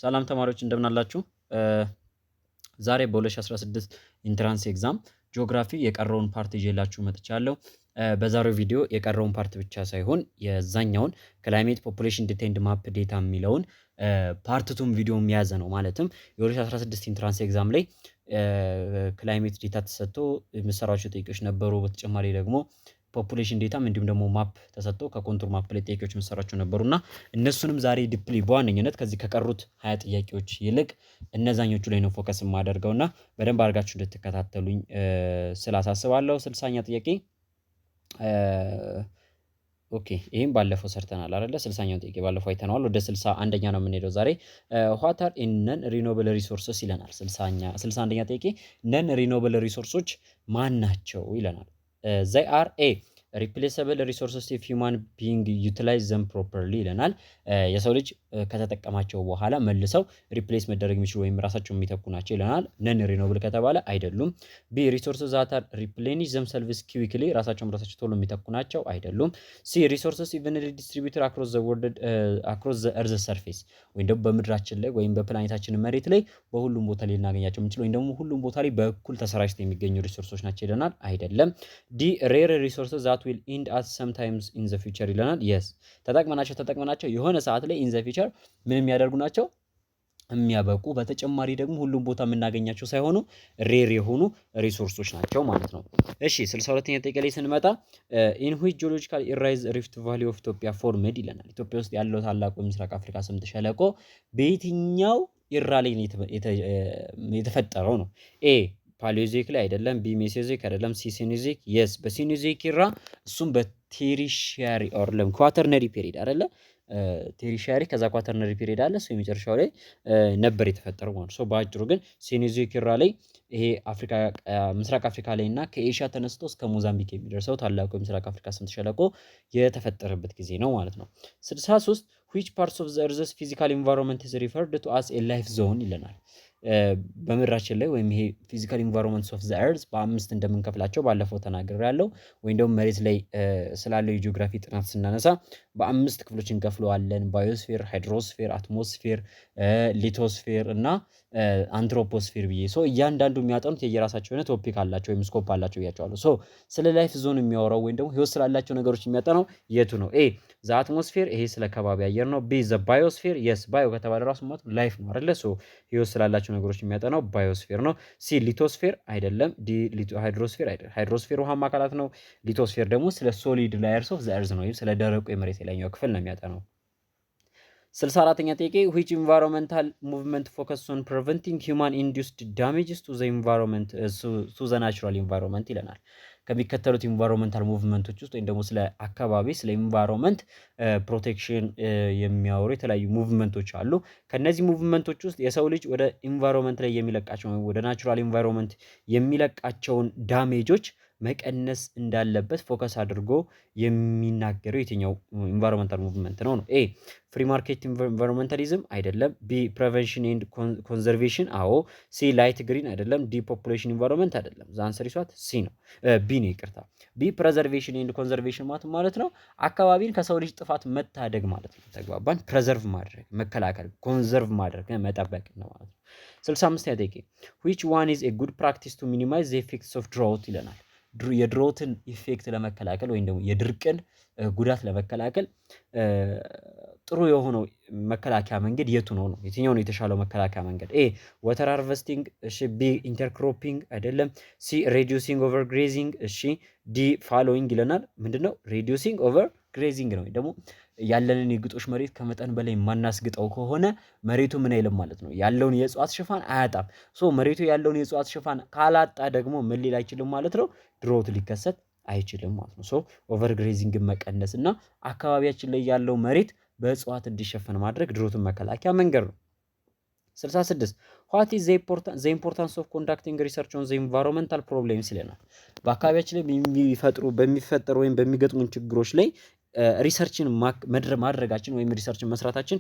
ሰላም ተማሪዎች እንደምን አላችሁ? ዛሬ በ2016 ኢንትራንስ ኤግዛም ጂኦግራፊ የቀረውን ፓርት ይዤላችሁ መጥቻለሁ። በዛሬው ቪዲዮ የቀረውን ፓርት ብቻ ሳይሆን የዛኛውን ክላይሜት ፖፑሌሽን ዲቴይልድ ማፕ ዴታ የሚለውን ፓርት ቱም ቪዲዮ የያዘ ነው። ማለትም የ2016 ኢንትራንስ ኤግዛም ላይ ክላይሜት ዴታ ተሰጥቶ የምሰራቸው ጥያቄዎች ነበሩ። በተጨማሪ ደግሞ ፖፑሌሽን ዴታም እንዲሁም ደግሞ ማፕ ተሰጥቶ ከኮንቱር ማፕ ላይ ጥያቄዎች መሰራቸው ነበሩና እነሱንም ዛሬ ዲፕሊ በዋነኝነት ከዚህ ከቀሩት 20 ጥያቄዎች ይልቅ እነዛኞቹ ላይ ነው ፎከስ የማደርገውና በደንብ አድርጋችሁ እንድትከታተሉኝ ስላሳስባለሁ። 60ኛ ጥያቄ ኦኬ ይሄን ባለፈው ሰርተናል አይደለ? 60ኛው ጥያቄ ባለፈው አይተናል። ወደ 61ኛ ነው የምንሄደው ዛሬ። what are non renewable resources ይለናል። 61ኛ ጥያቄ ነን ሪኖብል ሪሶርሶች ማን ናቸው ይለናል። they are a replaceable resources if human being utilize them properly ይለናል። የሰው ልጅ ከተጠቀማቸው በኋላ መልሰው ሪፕሌስ መደረግ የሚችሉ ወይም ራሳቸውን የሚተኩ ናቸው ይለናል። ነን ሪኖብል ከተባለ አይደሉም። ቢ ሪሶርስስ that are replenish themselves quickly ራሳቸው ቶሎ የሚተኩ ናቸው አይደሉም። ሲ ሪሶርስስ evenly distributed across the earth surface ወይም ደግሞ በምድራችን ላይ ወይም በፕላኔታችን መሬት ላይ በሁሉም ቦታ ላይ ልናገኛቸው የምንችለው ወይም ደግሞ ሁሉም ቦታ ላይ በእኩል ተሰራጭተው የሚገኙ ሪሶርሶች ናቸው ይለናል። አይደለም። ዲ ሬር ሪሶርስስ that will end at sometimes in the future ይለናል። yes ተጠቅመናቸው የሆነ ሰዓት ላይ in the future ምን የሚያደርጉ ናቸው? የሚያበቁ በተጨማሪ ደግሞ ሁሉም ቦታ የምናገኛቸው ሳይሆኑ ሬር የሆኑ ሪሶርሶች ናቸው ማለት ነው። እሺ 62ኛ ጥያቄ ላይ ስንመጣ in which geological eras rift valley of Ethiopia formed ይለናል። ኢትዮጵያ ውስጥ ያለው ታላቁ የምስራቅ አፍሪካ ስምጥ ሸለቆ በየትኛው ኢራ ላይ የተፈጠረው ነው? ኤ ፓሊዮዚክ ላይ አይደለም። ቢ ሜሶዚክ አይደለም። ሲ ሲኖዚክ የስ በሲኖዚክ ኢራ እሱም በቴሪሺያሪ ኦርለም ኳተርነሪ ፔሪድ አይደለ? ቴሪሺያሪ ከዛ ኳተርነሪ ፔሪድ አለ። ሰው የመጨረሻው ላይ ነበር የተፈጠረው ማለት ነው። በአጭሩ ግን ሲኖዚክ ኢራ ላይ ይሄ አፍሪካ ምስራቅ አፍሪካ ላይ እና ከኤሽያ ተነስቶ እስከ ሞዛምቢክ የሚደርሰው ታላቁ የምስራቅ አፍሪካ ስምጥ ሸለቆ የተፈጠረበት ጊዜ ነው ማለት ነው። 63 which parts of the earth's physical environment is referred to as a life zone ይለናል። በምድራችን ላይ ወይም ይሄ ፊዚካል ኢንቫይሮንመንትስ ኦፍ ዘ ኤርዝ በአምስት እንደምንከፍላቸው ባለፈው ተናግሬያለሁ። ወይም ደግሞ መሬት ላይ ስላለው የጂኦግራፊ ጥናት ስናነሳ በአምስት ክፍሎች እንከፍለዋለን። ባዮስፌር፣ ሃይድሮስፌር፣ አትሞስፌር፣ ሊቶስፌር እና አንትሮፖስፌር ብዬ እያንዳንዱ የሚያጠኑት የየራሳቸው የሆነ ቶፒክ አላቸው ወይም ስኮፕ አላቸው ብያቸዋለሁ። ስለ ላይፍ ዞን የሚያወራው ወይም ደግሞ ህይወት ስላላቸው ነገሮች የሚያጠናው የቱ ነው? ኤ ዘ አትሞስፌር፣ ይሄ ስለ ከባቢ አየር ነው። ቢ ዘ ባዮስፌር፣ የስ ባዮ ከተባለ ራሱ ማለት ላይፍ ነው አይደለ? ህይወት ስላላቸው ነገሮች የሚያጠናው ባዮስፌር ነው። ሲ ሊቶስፌር አይደለም። ዲ ሃይድሮስፌር አይደለም። ሃይድሮስፌር ውሃማ አካላት ነው። ሊቶስፌር ደግሞ ስለ ሶሊድ ላየርስ ኦፍ ዘ ኤርዝ ነው ወይም ስለ ደረቁ የመሬት የላይኛው ክፍል ነው የሚያጠናው። 64ኛ ጥያቄ which environmental movement focus on preventing human induced damages to the environment to the natural environment ይለናል። ከሚከተሉት ኢንቫይሮንመንታል ሙቭመንቶች ውስጥ ወይም ደግሞ ስለ አካባቢ ስለ ኢንቫይሮንመንት ፕሮቴክሽን የሚያወሩ የተለያዩ ሙቭመንቶች አሉ። ከነዚህ ሙቭመንቶች ውስጥ የሰው ልጅ ወደ ኢንቫይሮንመንት ላይ የሚለቃቸው ወደ ናቹራል ኢንቫይሮንመንት የሚለቃቸውን ዳሜጆች መቀነስ እንዳለበት ፎከስ አድርጎ የሚናገረው የትኛው ኢንቫይሮንመንታል ሙቭመንት ነው? ኤ ፍሪ ማርኬት ኢንቫይሮንመንታሊዝም አይደለም። ቢ ፕሪቨንሽን ኤንድ ኮንዘርቬሽን አዎ። ሲ ላይት ግሪን አይደለም። ዲ ፖፑሌሽን ኢንቫይሮንመንት አይደለም። ዘ አንሰር ኢዝ ዋት ሲ ነው። ቢ ነው ይቅርታ። ቢ ፕሬዘርቬሽን ኤንድ ኮንዘርቬሽን ማለት ነው አካባቢን ከሰው ልጅ ጥፋት መታደግ ማለት ነው። ተግባባን? ፕሬዘርቭ ማድረግ መከላከል፣ ኮንዘርቭ ማድረግ መጠበቅ ነው ማለት ነው። 65ኛ ጥያቄ which one is a good practice to minimize the effects of drought ይለናል። የድሮትን ኢፌክት ለመከላከል ወይም ደግሞ የድርቅን ጉዳት ለመከላከል ጥሩ የሆነው መከላከያ መንገድ የቱ ነው? የትኛው ነው የተሻለው መከላከያ መንገድ? ኤ ዋተር ሃርቨስቲንግ፣ እሺ። ቢ ኢንተርክሮፒንግ አይደለም። ሲ ሬዲዩሲንግ ኦቨር ግሬዚንግ፣ እሺ። ዲ ፋሎዊንግ ይለናል። ምንድነው ሬዲዩሲንግ ኦቨር ግሬዚንግ ነው። ደግሞ ያለንን የግጦሽ መሬት ከመጠን በላይ የማናስግጠው ከሆነ መሬቱ ምን አይልም ማለት ነው፣ ያለውን የእጽዋት ሽፋን አያጣም። መሬቱ ያለውን የእጽዋት ሽፋን ካላጣ ደግሞ ምን ሊል አይችልም ማለት ነው፣ ድሮት ሊከሰት አይችልም ማለት ነው። ኦቨር ግሬዚንግን መቀነስ እና አካባቢያችን ላይ ያለው መሬት በእጽዋት እንዲሸፈን ማድረግ ድሮትን መከላከያ መንገድ ነው። 66 what is the importance of conducting research on the environmental problems ይለናል። በአካባቢያችን ላይ በሚፈጠሩ ወይም በሚገጥሙን ችግሮች ላይ ሪሰርችን ማድረጋችን ወይም ሪሰርችን መስራታችን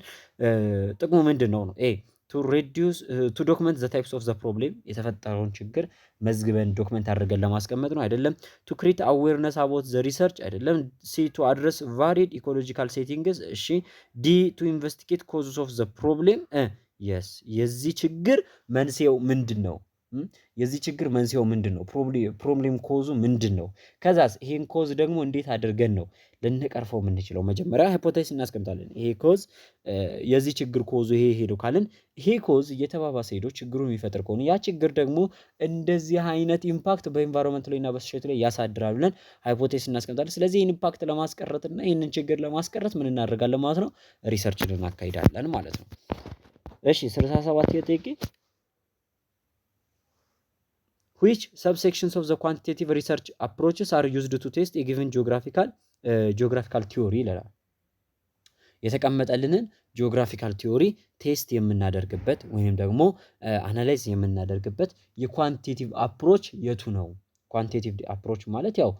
ጥቅሙ ምንድነው ነው? ኤ to document the types of the problem የተፈጠረውን ችግር መዝግበን ዶክመንት አድርገን ለማስቀመጥ ነው አይደለም። to create awareness about the research አይደለም። c to address varied ecological settings እሺ። d to investigate causes of the problem የስ የዚህ ችግር መንስኤው ምንድን ነው? የዚህ ችግር መንስኤው ምንድን ነው? ፕሮብሌም ኮዙ ምንድን ነው? ከዛስ ይሄን ኮዝ ደግሞ እንዴት አድርገን ነው ልንቀርፈው የምንችለው? መጀመሪያ ሃይፖቴሲስ እናስቀምጣለን። ይሄ ኮዝ የዚህ ችግር ኮዙ ይሄ ሄዶ ካልን ይሄ ኮዝ እየተባባሰ ሄዶ ችግሩን የሚፈጥር ከሆነ ያ ችግር ደግሞ እንደዚህ አይነት ኢምፓክት በኢንቫይሮንመንት ላይ እና በሶሳይቲ ላይ ያሳድራል ብለን ሃይፖቴሲስ እናስቀምጣለን። ስለዚህ ይህን ኢምፓክት ለማስቀረት እና ይህንን ችግር ለማስቀረት ምን እናደርጋለን ማለት ነው? ሪሰርችን እናካሂዳለን ማለት ነው። እሺ 67 ጥያቄ which subsections of the quantitative research approaches are used to test a given geographical theory ይላል። የተቀመጠልንን ጂኦግራፊካል ቲዮሪ ቴስት የምናደርግበት ወይንም ደግሞ አናላይዝ የምናደርግበት የኳንቲቲቭ አፕሮች የቱ ነው? ኳንቲቲቭ አፕሮች ማለት ያው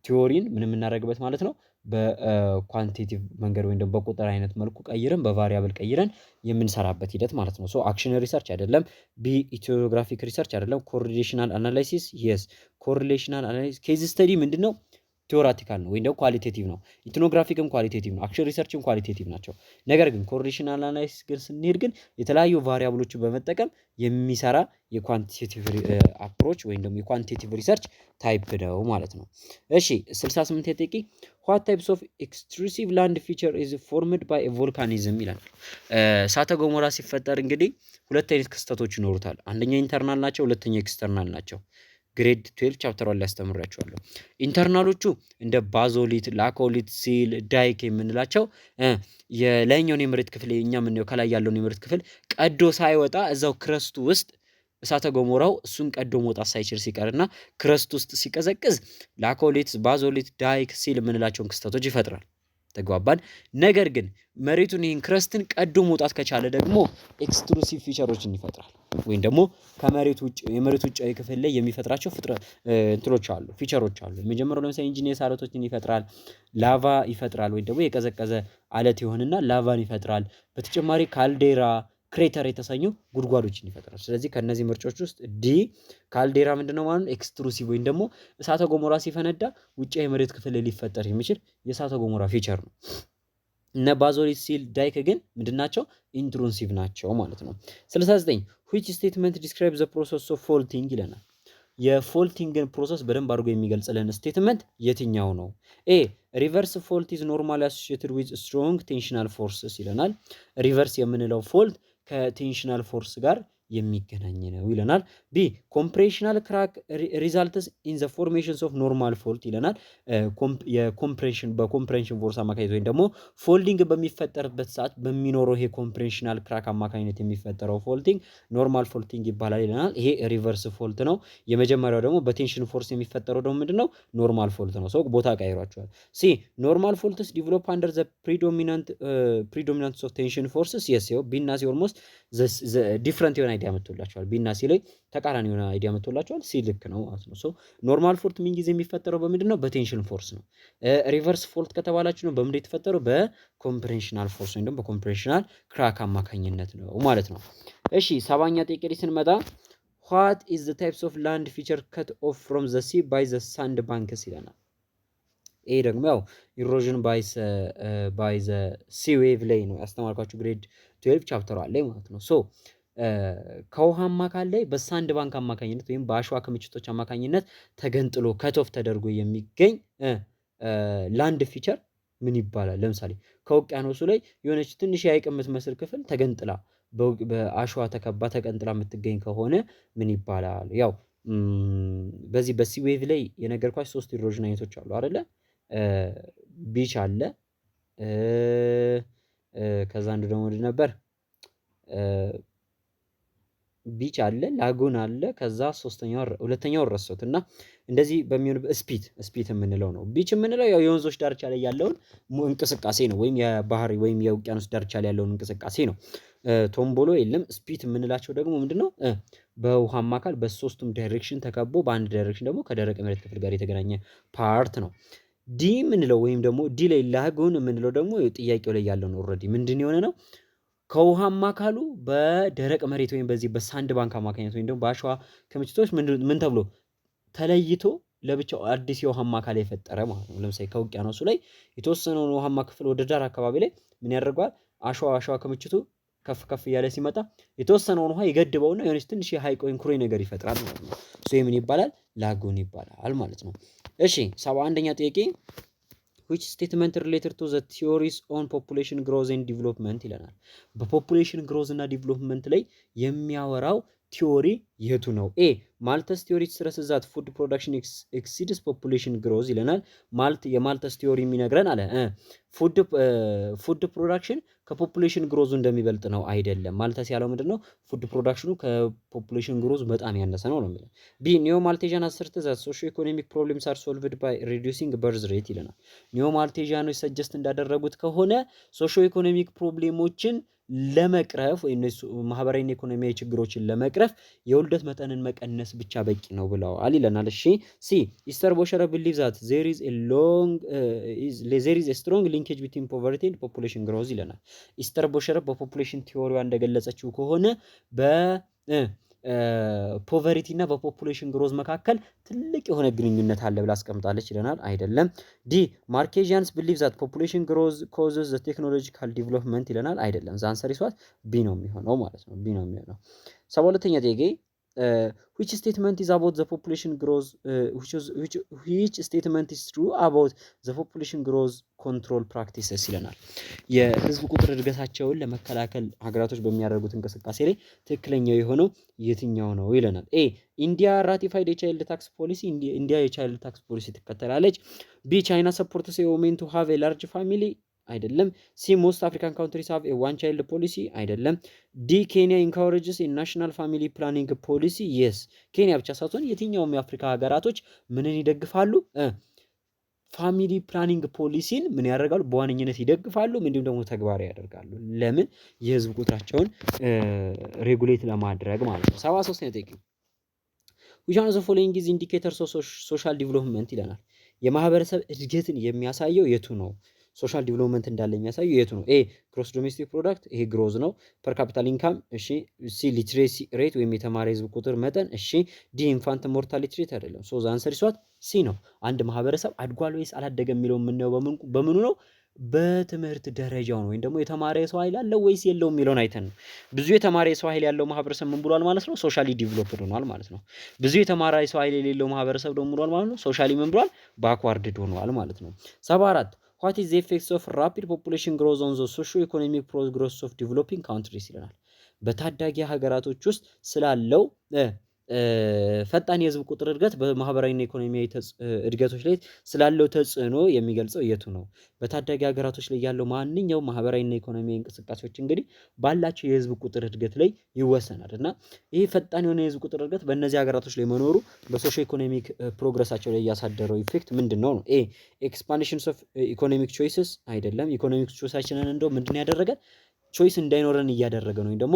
ቲዮሪን ምን የምናደርግበት ማለት ነው በኳንቲቲቭ መንገድ ወይም ደግሞ በቁጥር አይነት መልኩ ቀይረን በቫሪያብል ቀይረን የምንሰራበት ሂደት ማለት ነው። ሶ አክሽን ሪሰርች አይደለም፣ ቢ ኢትዮግራፊክ ሪሰርች አይደለም። ኮሪሌሽናል አናላይሲስ የስ ኮሪሌሽናል አናላይሲስ ኬዝ ስተዲ ምንድነው? ቲዮራቲካል ነው ወይም ደግሞ ኳሊቴቲቭ ነው። ኢትኖግራፊክም ኳሊቴቲቭ ነው። አክሽን ሪሰርችም ኳሊቴቲቭ ናቸው። ነገር ግን ኮሪሌሽናል አናላይሲስ ግን ስንሄድ ግን የተለያዩ ቫሪያብሎችን በመጠቀም የሚሰራ የኳንቲቴቲቭ አፕሮች ወይም ደግሞ የኳንቲቴቲቭ ሪሰርች ታይፕ ነው ማለት ነው። እሺ 68 ጥያቄ what types of extrusive land feature is formed by a volcanism ይላል። እሳተ ገሞራ ሲፈጠር እንግዲህ ሁለት አይነት ክስተቶች ይኖሩታል። አንደኛ ኢንተርናል ናቸው፣ ሁለተኛ ኤክስተርናል ናቸው። ግሬድ 12 ቻፕተር 1 ላይ አስተምራችኋለሁ። ኢንተርናሎቹ እንደ ባዞሊት፣ ላኮሊት፣ ሲል፣ ዳይክ የምንላቸው የላይኛውን የመሬት ክፍል እኛ የምናየው ከላይ ያለውን የመሬት ክፍል ቀዶ ሳይወጣ እዛው ክረስቱ ውስጥ እሳተ ገሞራው እሱን ቀዶ መውጣት ሳይችል ሲቀርና ክረስት ውስጥ ሲቀዘቅዝ ላኮሊት፣ ባዞሊት፣ ዳይክ፣ ሲል የምንላቸውን ክስተቶች ይፈጥራል። ተግባባን። ነገር ግን መሬቱን ይህን ክረስትን ቀዶ መውጣት ከቻለ ደግሞ ኤክስትሩሲቭ ፊቸሮችን ይፈጥራል። ወይም ደግሞ ከመሬት ውጭ የመሬት ውጫዊ ክፍል ላይ የሚፈጥራቸው እንትኖች አሉ፣ ፊቸሮች አሉ። የመጀመሪያው ለምሳሌ ኢንጂነስ አለቶችን ይፈጥራል፣ ላቫ ይፈጥራል፣ ወይም ደግሞ የቀዘቀዘ አለት ይሆንና ላቫን ይፈጥራል። በተጨማሪ ካልዴራ ክሬተር የተሰኙ ጉድጓዶችን ይፈጥራል። ስለዚህ ከነዚህ ምርጫዎች ውስጥ ዲ ካልዴራ ምንድነው ማለት ነው? ኤክስትሩሲቭ ወይም ደግሞ እሳተ ገሞራ ሲፈነዳ ውጫዊ የመሬት ክፍል ላይ ሊፈጠር የሚችል የእሳተ ገሞራ ፊቸር ነው። እነ ባዞሊት፣ ሲል፣ ዳይክ ግን ምንድናቸው? ኢንትሩሲቭ ናቸው ማለት ነው። 69 which statement describes the process of faulting ይለናል። የፎልቲንግን ፕሮሰስ በደንብ አድርጎ የሚገልጽልን ስቴትመንት የትኛው ነው? ኤ ሪቨርስ ፎልት ኢዝ ኖርማሊ አሶሲኤትድ ዊዝ ስትሮንግ ቴንሽናል ፎርስስ ይለናል። ሪቨርስ የምንለው ፎልት ከቴንሽናል ፎርስ ጋር የሚገናኝ ነው ይለናል። ቢ ኮምፕሬሽናል ክራክ ሪዛልትስ ኢን ዘ ፎርሜሽንስ ኦፍ ኖርማል ፎልት ይለናል። በኮምፕሬንሽን ፎርስ አማካኝነት ወይም ደግሞ ፎልዲንግ በሚፈጠርበት ሰዓት በሚኖረው ይሄ ኮምፕሬንሽናል ክራክ አማካኝነት የሚፈጠረው ፎልቲንግ ኖርማል ፎልቲንግ ይባላል ይለናል። ይሄ ሪቨርስ ፎልት ነው። የመጀመሪያው ደግሞ በቴንሽን ፎርስ የሚፈጠረው ደግሞ ምንድነው? ኖርማል ፎልት ነው። ሰው ቦታ ቀይሯቸዋል። ሲ ኖርማል ፎልትስ ዲቨሎፕ አንደር ዘ ፕሪዶሚናንስ ኦፍ ቴንሽን ፎርስስ የስ ይኸው ቢና ሲ ኦልሞስት ዲፍረንት የሆነ አይዲያ መጥቶላቸዋል። ቢና ሲ ላይ ተቃራኒ የሆነ አይዲያ መጥቶላቸዋል። ሲ ልክ ነው ማለት ነው። ሶ ኖርማል ፎልት ምን ጊዜ የሚፈጠረው በምንድን ነው? በቴንሽን ፎርስ ነው። ሪቨርስ ፎልት ከተባላችሁ ነው በምንድን የተፈጠረው? በኮምፕሬንሽናል ፎርስ ወይም ደግሞ በኮምፕሬንሽናል ክራክ አማካኝነት ነው ማለት ነው። እሺ 7ኛ ጥያቄ ላይ ስንመጣ what is the types of land feature cut off from the sea by the sand banks ይለናል። ይሄ ደግሞ ያው ኢሮዥን ባይ ዘ ሲ ዌቭ ላይ ነው ያስተማርኳችሁ ግሬድ 12 ቻፕተር ላይ ማለት ነው። ሶ ከውሃማ አካል ላይ በሳንድ ባንክ አማካኝነት ወይም በአሸዋ ክምችቶች አማካኝነት ተገንጥሎ ከቶፍ ተደርጎ የሚገኝ ላንድ ፊቸር ምን ይባላል? ለምሳሌ ከውቅያኖሱ ላይ የሆነች ትንሽ የሐይቅ የምትመስል ክፍል ተገንጥላ በአሸዋ ተከባ ተቀንጥላ የምትገኝ ከሆነ ምን ይባላል? ያው በዚህ በሲ ዌቭ ላይ የነገርኳችሁ 3 ኢሮዥን አይነቶች አሉ አይደለ? ቢች አለ፣ ከዛ አንዱ ደግሞ ምንድን ነበር? ቢች አለ፣ ላጉን አለ፣ ከዛ ሁለተኛው ረሳሁት እና እንደዚህ በሚሆንበት ስፒት የምንለው ነው። ቢች የምንለው ያው የወንዞች ዳርቻ ላይ ያለውን እንቅስቃሴ ነው፣ ወይም የባህር ወይም የውቅያኖስ ዳርቻ ላይ ያለውን እንቅስቃሴ ነው። ቶምቦሎ የለም። ስፒት የምንላቸው ደግሞ ምንድነው? በውሃማ አካል በሶስቱም ዳይሬክሽን ተከቦ በአንድ ዳይሬክሽን ደግሞ ከደረቅ መሬት ክፍል ጋር የተገናኘ ፓርት ነው። ዲ የምንለው ወይም ደግሞ ዲ ላይ ላጉን የምንለው ደግሞ ጥያቄው ላይ ያለው ነው። ኦልሬዲ ምንድን የሆነ ነው? ከውሃማ አካሉ በደረቅ መሬት ወይም በዚህ በሳንድ ባንክ አማካኝነት ወይም ደግሞ በአሸዋ ክምችቶች ምን ተብሎ ተለይቶ ለብቻው አዲስ የውሃማ አካል የፈጠረ ማለት ነው። ለምሳሌ ከውቅያኖሱ ላይ የተወሰነውን ውሃማ ክፍል ወደ ዳር አካባቢ ላይ ምን ያደርገዋል? አሸዋ ክምችቱ ከፍ ያለ ሲመጣ የተወሰነውን ውሃ ይገድበውና የሆነች ትንሽ የሐይቅ ወይም ኩሬ ነገር ይፈጥራል ማለት ነው። ምን ይባላል? ላጉን ይባላል ማለት ነው። እሺ 71ኛ ጥያቄ which statement related to the theories on population growth and development ይለናል። በፖፑሌሽን ግሮዝ እና ዲቨሎፕመንት ላይ የሚያወራው ቲዮሪ የቱ ነው? ኤ ማልተስ ቲዮሪ ስትረስስ ዛት ፉድ ፕሮዳክሽን ኤክሲድስ ፖፑሌሽን ግሮዝ ይለናል። የማልተስ ቲዮሪ የሚነግረን አለ ፉድ ፕሮዳክሽን ከፖፑሌሽን ግሮዙ እንደሚበልጥ ነው። አይደለም። ማልተስ ያለው ምንድነው? ፉድ ፕሮዳክሽኑ ከፖፑሌሽን ግሮዝ በጣም ያነሰ ነው የሚለው። ቢ ኒዮ ማልቴዣን አሰርት ዛት ሶሺዮ ኢኮኖሚክ ፕሮብሌምስ አር ሶልቭድ ባይ ሪዲዩሲንግ በርዝ ሬት ይለናል። ኒዮ ማልቴዣኖች ሰጀስት እንዳደረጉት ከሆነ ሶሺዮ ኢኮኖሚክ ፕሮብሌሞችን ለመቅረፍ ወይ እነሱ ማህበራዊና ኢኮኖሚያዊ ችግሮችን ለመቅረፍ የውልደት መጠንን መቀነስ ብቻ በቂ ነው ብለዋል ይለናል። እሺ ሲ ኢስተር ቦሸረ ቢሊቭ ዛት ዜር ኢዝ ኤ ስትሮንግ ሊንኬጅ ቢትዊን ፖቨርቲ ኤንድ ፖፑሌሽን ግሮዝ ይለናል። ኢስተር ቦሸረ በፖፑሌሽን ቲዮሪዋ እንደገለጸችው ከሆነ ፖቨርቲ እና በፖፑሌሽን ግሮዝ መካከል ትልቅ የሆነ ግንኙነት አለ ብላ አስቀምጣለች ይለናል። አይደለም። ዲ ማርኬዚያንስ ቢሊቭ ዛት ፖፑሌሽን ግሮዝ ኮዝስ ዘ ቴክኖሎጂካል ዲቨሎፕመንት ይለናል። አይደለም። ዘ አንሰር ኢዝ ዋት ቢ ነው የሚሆነው ማለት ነው። ቢ ነው የሚሆነው። 72ኛ ጥያቄ which statement is about the population growth which statement is true about the population growth control practices ይለናል። የህዝብ ቁጥር እድገታቸውን ለመከላከል ሀገራቶች በሚያደርጉት እንቅስቃሴ ላይ ትክክለኛው የሆነው የትኛው ነው ይለናል። ኤ ኢንዲያ ራቲፋይድ የቻይልድ ታክስ ፖሊሲ ኢንዲያ የቻይልድ ታክስ ፖሊሲ ትከተላለች። ቢ ቻይና ሰፖርትስ ኤ ዊሜን ቱ ሃቭ ኤ ላርጅ ፋሚሊ አይደለም። ሲ ሞስት አፍሪካን ካንትሪስ ሃቭ ኤ ዋን ቻይልድ ፖሊሲ አይደለም። ዲ ኬንያ ኢንካሬጅስ ኤ ናሽናል ፋሚሊ ፕላኒንግ ፖሊሲ የስ ኬንያ ብቻ ሳትሆን የትኛውም የአፍሪካ ሀገራቶች ምንን ይደግፋሉ? ፋሚሊ ፕላኒንግ ፖሊሲን ምን ያደርጋሉ? በዋነኝነት ይደግፋሉ፣ እንዲሁም ደግሞ ተግባራዊ ያደርጋሉ። ለምን? የህዝብ ቁጥራቸውን ሬጉሌት ለማድረግ ማለት ነው። 73ኛ ጥያቄ which one of the following is indicators of social development ይለናል። የማህበረሰብ እድገትን የሚያሳየው የቱ ነው? ሶሻል ዲቨሎፕመንት እንዳለ የሚያሳየው የቱ ነው? ኤ ግሮስ ዶሜስቲክ ፕሮዳክት፣ ይሄ ግሮዝ ነው። ፐር ካፒታል ኢንካም፣ እሺ። ሲ ሊትሬሲ ሬት ወይም የተማረ ህዝብ ቁጥር መጠን፣ እሺ። ዲ ኢንፋንት ሞርታሊቲ ሬት አይደለም። ሶ ዘ አንሰር ኢዝ ዋት ሲ ነው። አንድ ማህበረሰብ አድጓል ወይስ አላደገም የሚለው የምናየው በምኑ ነው? በትምህርት ደረጃው ነው። ወይም ደግሞ የተማረ ሰው ኃይል አለው ወይስ የለውም የሚለውን አይተን ነው። ብዙ የተማረ ሰው ኃይል ያለው ማህበረሰብ ምን ብሏል ማለት ነው? ሶሻሊ ዲቨሎፕድ ሆኗል ማለት ነው። ብዙ የተማረ ሰው ኃይል የሌለው ማህበረሰብ ደግሞ ብሏል ማለት ነው? ሶሻሊ ምን ብሏል? ባክዋርድድ ሆኗል ማለት ነው። 74 what is the effects of rapid population growth on the socio-economic progress of developing countries ይለናል። በታዳጊ ሀገራቶች ውስጥ ስላለው ፈጣን የህዝብ ቁጥር እድገት በማህበራዊና ኢኮኖሚያዊ እድገቶች ላይ ስላለው ተጽዕኖ የሚገልጸው የቱ ነው? በታዳጊ ሀገራቶች ላይ ያለው ማንኛውም ማህበራዊና ኢኮኖሚያዊ እንቅስቃሴዎች እንግዲህ ባላቸው የህዝብ ቁጥር እድገት ላይ ይወሰናል እና ይህ ፈጣን የሆነ የህዝብ ቁጥር እድገት በእነዚህ ሀገራቶች ላይ መኖሩ በሶሺዮ ኢኮኖሚክ ፕሮግረሳቸው ላይ ያሳደረው ኢፌክት ምንድነው ነው? ኤ ኤክስፓንሽንስ ኦፍ ኢኮኖሚክ ቾይስስ አይደለም። ኢኮኖሚክ ቾይሳችንን እንደው ምንድን ያደረገን ቾይስ እንዳይኖረን እያደረገ ነው፣ ወይም ደግሞ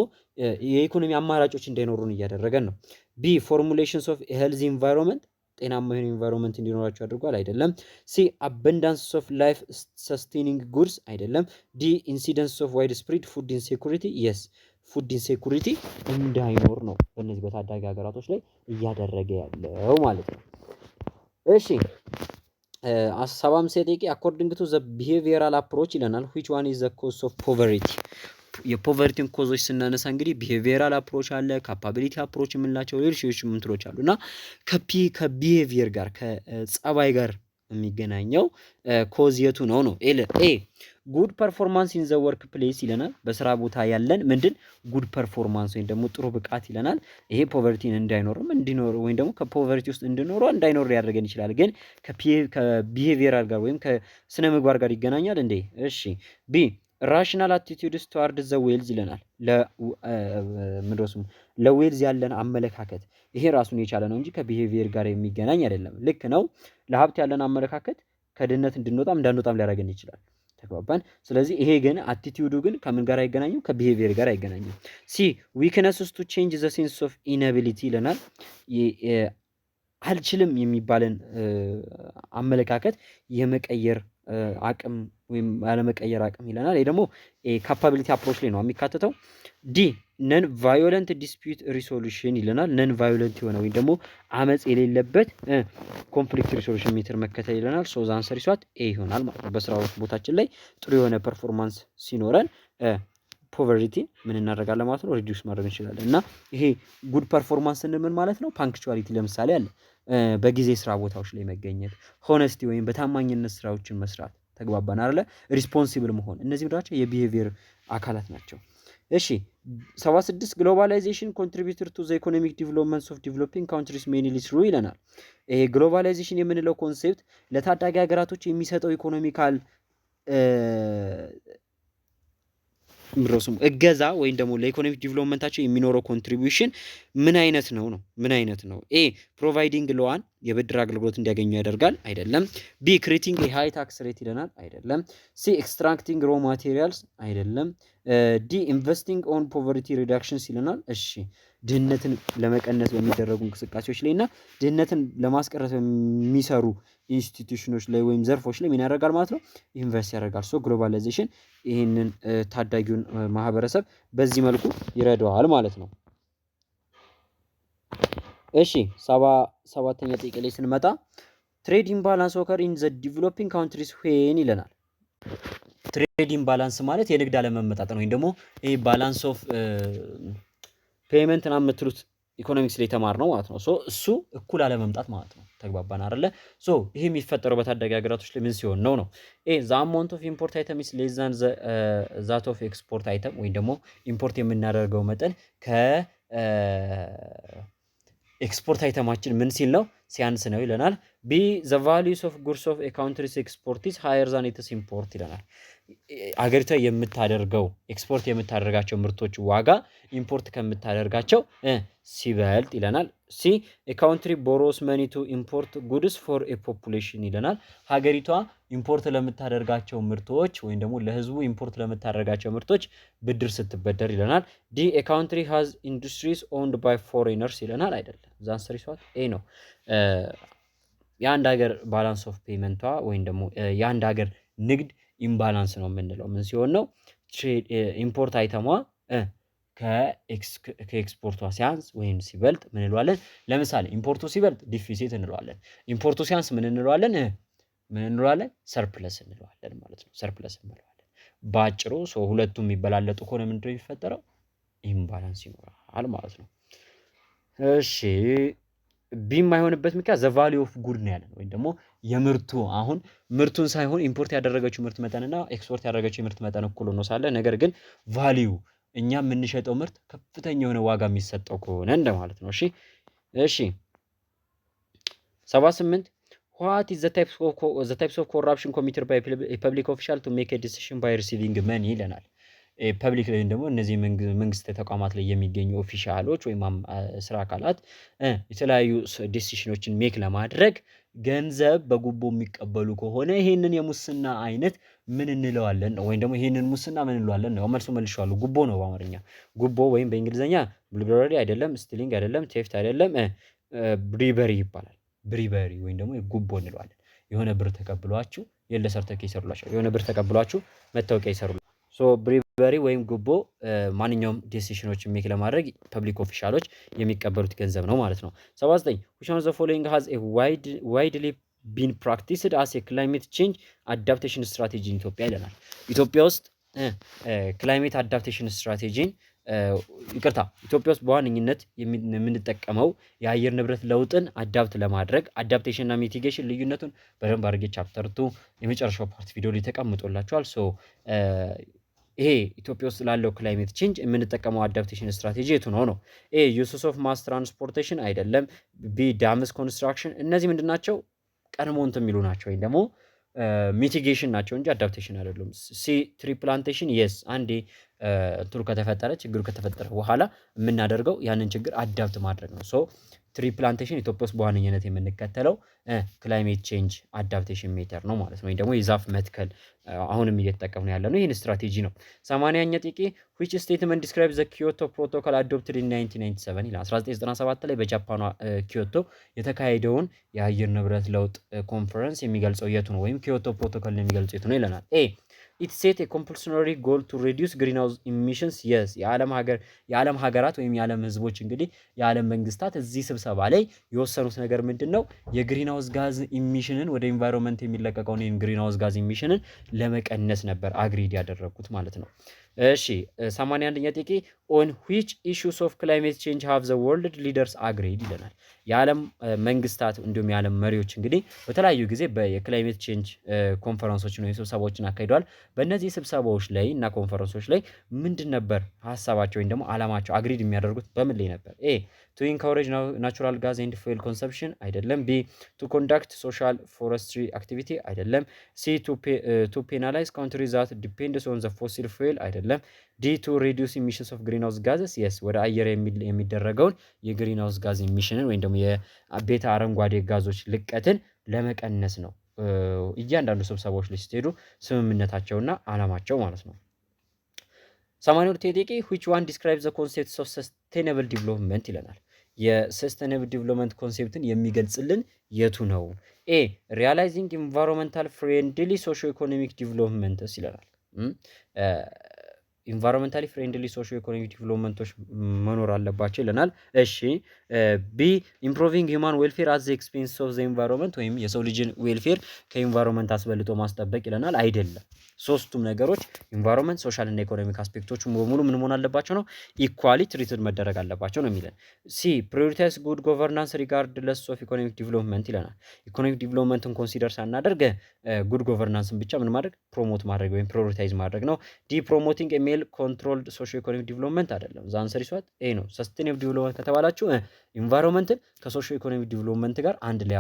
የኢኮኖሚ አማራጮች እንዳይኖሩን እያደረገን ነው። ቢ ፎርሙሌሽንስ ኦፍ ሄልዚ ኢንቫይሮንመንት ጤናማ የሆነ ኢንቫይሮንመንት እንዲኖራቸው አድርጓል። አይደለም። ሲ አበንዳንስ ኦፍ ላይፍ ሰስቴኒንግ ጉድስ አይደለም። ዲ ኢንሲደንስ ኦፍ ዋይድ ስፕሪድ ፉድ ኢንሴኩሪቲ የስ ፉድ ኢንሴኩሪቲ እንዳይኖር ነው በእነዚህ በታዳጊ ሀገራቶች ላይ እያደረገ ያለው ማለት ነው። እሺ 75 ጥያቄ አኮርዲንግ ቱ ዘ ቢሄቪየራል አፕሮች ይለናል which one is the cause of poverty የፖቨርቲን ኮዞች ስናነሳ እንግዲህ ቢሄቪየራል አፕሮች አለ፣ ካፓቢሊቲ አፕሮች የምንላቸው ሌሎች ምንትሮች አሉ እና ከቢሄቪየር ጋር ከጸባይ ጋር የሚገናኘው ኮዝ የቱ ነው ነው? ኤ ጉድ ፐርፎርማንስ ኢን ዘ ወርክ ፕሌስ ይለናል። በስራ ቦታ ያለን ምንድን ጉድ ፐርፎርማንስ ወይም ደግሞ ጥሩ ብቃት ይለናል። ይሄ ፖቨርቲን እንዳይኖርም እንዲኖር ወይም ደግሞ ከፖቨርቲ ውስጥ እንድኖረው እንዳይኖር ሊያደርገን ይችላል። ግን ከቢሄቪየራል ጋር ወይም ከስነ ምግባር ጋር ይገናኛል እንዴ? እሺ ቢ ራሽናል አቲቲዩድስ ቱዋርድ ዘ ዌልዝ ይለናል። ለዌልዝ ያለን አመለካከት ይሄ ራሱን የቻለ ነው እንጂ ከቢሄቪየር ጋር የሚገናኝ አይደለም። ልክ ነው። ለሀብት ያለን አመለካከት ከድህነት እንድንወጣም እንዳንወጣም ሊያደርገን ይችላል። ተግባባን። ስለዚህ ይሄ ግን አቲቲዩዱ ግን ከምን ጋር አይገናኝም? ከቢሄቪየር ጋር አይገናኝም። ሲ ዊክነስስ ቱ ቼንጅ ዘ ሴንስ ኦፍ ኢነቢሊቲ ይለናል። አልችልም የሚባልን አመለካከት የመቀየር አቅም ወይም ያለመቀየር አቅም ይለናል። ይሄ ደግሞ ካፓቢሊቲ አፕሮች ላይ ነው የሚካተተው። ዲ ነን ቫዮለንት ዲስፒዩት ሪሶሉሽን ይለናል። ነን ቫዮለንት የሆነ ወይም ደግሞ አመጽ የሌለበት ኮንፍሊክት ሪሶሉሽን ሜተር መከተል ይለናል። ሶ ዘ አንሰር ኢዝ ዋት ኤ ይሆናል ማለት ነው። በስራ ቦታችን ላይ ጥሩ የሆነ ፐርፎርማንስ ሲኖረን ፖቨርቲን ምን እናደርጋለን ማለት ነው ሪዲዩስ ማድረግ እንችላለን። እና ይሄ ጉድ ፐርፎርማንስ ምን ማለት ነው? ፓንክቹዋሊቲ ለምሳሌ አለ በጊዜ ስራ ቦታዎች ላይ መገኘት፣ ሆነስቲ ወይም በታማኝነት ስራዎችን መስራት፣ ተግባባን አይደለ? ሪስፖንሲብል መሆን፣ እነዚህ ምድራቸው የቢሄቪየር አካላት ናቸው። እሺ 76 ግሎባላይዜሽን ኮንትሪቢዩተር ቱ ዘ ኢኮኖሚክ ዲቨሎፕመንትስ ኦፍ ዲቨሎፒንግ ካንትሪስ ሜንሊ ትሩ ይለናል። ይሄ ግሎባላይዜሽን የምንለው ኮንሴፕት ለታዳጊ ሀገራቶች የሚሰጠው ኢኮኖሚካል እገዛ ወይም ደግሞ ለኢኮኖሚክ ዲቨሎፕመንታቸው የሚኖረው ኮንትሪቢዩሽን ምን አይነት ነው? ምን አይነት ነው? ኤ ፕሮቫይዲንግ ሎዋን የብድር አገልግሎት እንዲያገኙ ያደርጋል፣ አይደለም። ቢ ክሪቲንግ ሃይ ታክስ ሬት ይለናል፣ አይደለም። ሲ ኤክስትራክቲንግ ሮ ማቴሪያልስ፣ አይደለም። ዲ ኢንቨስቲንግ ኦን ፖቨርቲ ሪዳክሽንስ ይለናል። እሺ ድህነትን ለመቀነስ በሚደረጉ እንቅስቃሴዎች ላይ እና ድህነትን ለማስቀረት በሚሰሩ ኢንስቲትዩሽኖች ላይ ወይም ዘርፎች ላይ ምን ያደርጋል ማለት ነው? ኢንቨስት ያደርጋል። ሶ ግሎባላይዜሽን ይህንን ታዳጊውን ማህበረሰብ በዚህ መልኩ ይረዳዋል ማለት ነው። እሺ 77ኛ ጥያቄ ላይ ስንመጣ ትሬድ ኢምባላንስ ኦከር ኢን ዘ ዲቨሎፒንግ ካንትሪስ ዌን ይለናል። ትሬድ ኢምባላንስ ማለት የንግድ አለመመጣጠን ወይም ደግሞ ይሄ ባላንስ ኦፍ ፔመንት እና የምትሉት ኢኮኖሚክስ ላይ ተማር ነው ማለት ነው። ሶ እሱ እኩል አለመምጣት ማለት ነው። ተግባባን አይደለ? ሶ ይሄ የሚፈጠረው በታዳጊ ሀገራቶች ላይ ምን ሲሆን ነው? ዘ አማውንት ኦፍ ኢምፖርት አይተም ኢስ ሌስ ዛን ዛት ኦፍ ኤክስፖርት አይተም ወይም ደግሞ ኢምፖርት የምናደርገው መጠን ኤክስፖርት አይተማችን ምን ሲል ነው? ሲያንስ ነው ይለናል። ቢ ዘ ቫሊዩስ ኦፍ ጉድስ ኦፍ ኤ ካንትሪስ ኤክስፖርት ኢዝ ሃየር ዛን ኢትስ ኢምፖርት ይለናል። አገሪቷ የምታደርገው ኤክስፖርት የምታደርጋቸው ምርቶች ዋጋ ኢምፖርት ከምታደርጋቸው ሲበልጥ ይለናል። ሲ ኤ ካንትሪ ቦሮስ መኒ ቱ ኢምፖርት ጉድስ ፎር ኤ ፖፑሌሽን ይለናል። ሀገሪቷ ኢምፖርት ለምታደርጋቸው ምርቶች ወይም ደግሞ ለህዝቡ ኢምፖርት ለምታደርጋቸው ምርቶች ብድር ስትበደር ይለናል። ዲ ኤ ካንትሪ ሃዝ ኢንዱስትሪስ ኦውንድ ባይ ፎሬነርስ ይለናል። አይደለም ዛንሰሪ ሷት ኤ ነው። የአንድ ሀገር ባላንስ ኦፍ ፔመንቷ ወይም ደግሞ የአንድ ሀገር ንግድ ኢምባላንስ ነው የምንለው ምን ሲሆን ነው? ኢምፖርት አይተሟ ከኤክስፖርቷ ሲያንስ ወይም ሲበልጥ ምን እንለዋለን? ለምሳሌ ኢምፖርቱ ሲበልጥ ዲፊሲት እንለዋለን። ኢምፖርቱ ሲያንስ ምን እንለዋለን? ሰርፕለስ እንለዋለን ማለት ነው። ሰርፕለስ እንለዋለን ባጭሩ። ሁለቱም የሚበላለጡ ከሆነ ምንድነው የሚፈጠረው? ኢምባላንስ ይኖራል ማለት ነው። እሺ ቢም የማይሆንበት ምክንያት ዘ ቫልዩ ኦፍ ጉድ ነው ያለን ወይም ደግሞ የምርቱ አሁን ምርቱን ሳይሆን ኢምፖርት ያደረገችው ምርት መጠንና ኤክስፖርት ያደረገችው ምርት መጠን እኩል ሆኖ ሳለ ነገር ግን ቫልዩ እኛ የምንሸጠው ምርት ከፍተኛ የሆነ ዋጋ የሚሰጠው ከሆነ እንደማለት ነው። እሺ 78 what is the types of corruption committed by a public official to make a decision by receiving money ይለናል። ፐብሊክ ላይ ደግሞ እነዚህ መንግስት ተቋማት ላይ የሚገኙ ኦፊሻሎች ወይም ስራ አካላት የተለያዩ ዲሲሽኖችን ሜክ ለማድረግ ገንዘብ በጉቦ የሚቀበሉ ከሆነ ይሄንን የሙስና አይነት ምን እንለዋለን? ወይም ደግሞ ይሄንን ሙስና ምን እንለዋለን ነው መልሶ መልሼዋለሁ። ጉቦ ነው በአማርኛ ጉቦ፣ ወይም በእንግሊዘኛ ብሪበሪ አይደለም፣ ስቲሊንግ አይደለም፣ ቴፍት አይደለም፣ ብሪበሪ ይባላል። ብሪበሪ ወይም ደግሞ ጉቦ እንለዋለን። የሆነ ብር ተቀብሏችሁ የለ ሰርተክ ይሰሩላችሁ፣ የሆነ ብር ተቀብሏችሁ መታወቂያ ይሰሩላችሁ። ብሪበሪ ወይም ጉቦ ማንኛውም ዲሲሽኖችን ሜክ ለማድረግ ፐብሊክ ኦፊሻሎች የሚቀበሉት ገንዘብ ነው ማለት ነው። 79 which one of the following has a widely been practiced as a climate change adaptation strategy in ኢትዮጵያ ይለናል። ኢትዮጵያ ውስጥ ክላይሜት አዳፕቴሽን ስትራቴጂን ኢትዮጵያ ውስጥ በዋነኝነት የምንጠቀመው የአየር ንብረት ለውጥን አዳፕት ለማድረግ አዳፕቴሽን እና ሚቲጌሽን ልዩነቱን በደንብ አድርጌ ቻፕተር 2 የመጨረሻው ፓርት ቪዲዮ ላይ ተቀምጦላችኋል። ይሄ ኢትዮጵያ ውስጥ ላለው ክላይሜት ቼንጅ የምንጠቀመው አዳፕቴሽን ስትራቴጂ የቱ ነው? ኤ ዩስስ ኦፍ ማስ ትራንስፖርቴሽን አይደለም። ቢ ዳምስ ኮንስትራክሽን። እነዚህ ምንድናቸው? ቀድሞ እንትን የሚሉ ናቸው ወይም ደግሞ ሚቲጌሽን ናቸው እንጂ አዳፕቴሽን አይደሉም። ሲ ትሪ ፕላንቴሽን የስ አንዴ እንትኑ ከተፈጠረ ችግሩ ከተፈጠረ በኋላ የምናደርገው ያንን ችግር አዳፕት ማድረግ ነው። ሶ ትሪ ፕላንቴሽን ኢትዮጵያ ውስጥ በዋነኝነት የምንከተለው ክላይሜት ቼንጅ አዳፕቴሽን ሜተር ነው ማለት ነው። ወይም ደግሞ የዛፍ መትከል አሁንም እየተጠቀምን ያለ ነው። ይህን ስትራቴጂ ነው። 80ኛ ጥያቄ which statement describes the Kyoto Protocol adopted in 1997 ይላል። 1997 ላይ በጃፓኗ ኪዮቶ የተካሄደውን የአየር ንብረት ለውጥ ኮንፈረንስ የሚገልጸው የቱ ነው? ወይም ኪዮቶ ፕሮቶኮል የሚገልጸው የቱ ነው ይለናል። ኤ it set a compulsory goal to reduce greenhouse emissions yes የዓለም ሀገራት ወይም የዓለም ህዝቦች እንግዲህ የዓለም መንግስታት እዚህ ስብሰባ ላይ የወሰኑት ነገር ምንድነው? የግሪንሃውስ ጋዝ ኢሚሽንን ወደ ኢንቫይሮንመንት የሚለቀቀውን የግሪንሃውስ ጋዝ ኢሚሽንን ለመቀነስ ነበር አግሪድ ያደረጉት ማለት ነው። እሺ 81ኛ ጥያቄ on which issues of climate change have the world leaders agreed ይለናል። የዓለም መንግስታት እንዲሁም የዓለም መሪዎች እንግዲህ በተለያዩ ጊዜ የክላይሜት ቼንጅ ኮንፈረንሶችን ወይ ስብሰባዎችን አካሂደዋል። በእነዚህ ስብሰባዎች ላይ እና ኮንፈረንሶች ላይ ምንድን ነበር ሀሳባቸው ወይም ደግሞ አላማቸው አግሪድ የሚያደርጉት በምን ላይ ነበር? ኤ ቱ ኢንካሬጅ ናቹራል ጋዝ ኤንድ ፉዌል ኮንሰምፕሽን አይደለም። ቢ ቱ ኮንዳክት ሶሻል ፎረስትሪ አክቲቪቲ አይደለም። ሲ ቱ ፔናላይዝ ካንትሪ ዛት ዲፔንድስ ኦን ዘ ፎሲል ፉዌል አይደለም። ዲ ቱ ሪዲዩስ ኢሚሽንስ ኦፍ ግሪን ሃውስ ጋዝስ የስ ወደ አየር የሚደረገውን የግሪን ሃውስ ጋዝ ኢሚሽንን ወይም ደግሞ የቤተ አረንጓዴ ጋዞች ልቀትን ለመቀነስ ነው። እያንዳንዱ ስብሰባዎች ላይ ስትሄዱ ስምምነታቸውና አላማቸው ማለት ነው። 82 ጥያቄ which one describes the concepts of sustainable development ይለናል። የሰስቴኔብል ዲቨሎፕመንት ኮንሴፕትን የሚገልጽልን የቱ ነው? ኤ ሪያላይዚንግ ኢንቫይሮንመንታል ፍሬንድሊ ሶሾ ኢኮኖሚክ ዲቨሎፕመንትስ ይለናል። ኢንቫይሮንመንታሊ ፍሬንድሊ ሶሾ ኢኮኖሚክ ዲቨሎፕመንቶች መኖር አለባቸው ይለናል። እሺ ቢ ኢምፕሮቪንግ ሂውማን ዌልፌር አት ዘ ኤክስፔንስ ኦፍ ዘ ኢንቫይሮንመንት ወይም የሰው ልጅን ዌልፌር ከኢንቫይሮንመንት አስበልጦ ማስጠበቅ ይለናል። አይደለም። ሶስቱም ነገሮች ኢንቫይሮንመንት፣ ሶሻል እና ኢኮኖሚክ አስፔክቶቹ በሙሉ ምን መሆን አለባቸው ነው? ኢኳሊ ትሪትድ መደረግ አለባቸው ነው የሚለን። ሲ ፕሪዮሪታይዝ ጉድ ጎቨርናንስ ሪጋርድ ለስ ኦፍ ኢኮኖሚክ ዲቨሎፕመንት ይለናል። ኢኮኖሚክ ዲቨሎፕመንትን ኮንሲደር ሳናደርግ ጉድ ጎቨርናንስን ብቻ ምን ማድረግ ፕሮሞት ማድረግ ወይም ፕሪዮሪታይዝ ማድረግ ነው። ዲ ፕሮሞቲንግ ሜል ኮንትሮልድ ሶሾ ኢኮኖሚክ ዲቨሎፕመንት አይደለም። ዛ አንሰር ይሷት ኤ ነው። ሰስቴኔብል ዲቨሎፕመንት ከተባላችሁ ኢንቫይሮንመንትን ከሶሾ ኢኮኖሚክ ዲቨሎፕመንት ጋር አንድ ላይ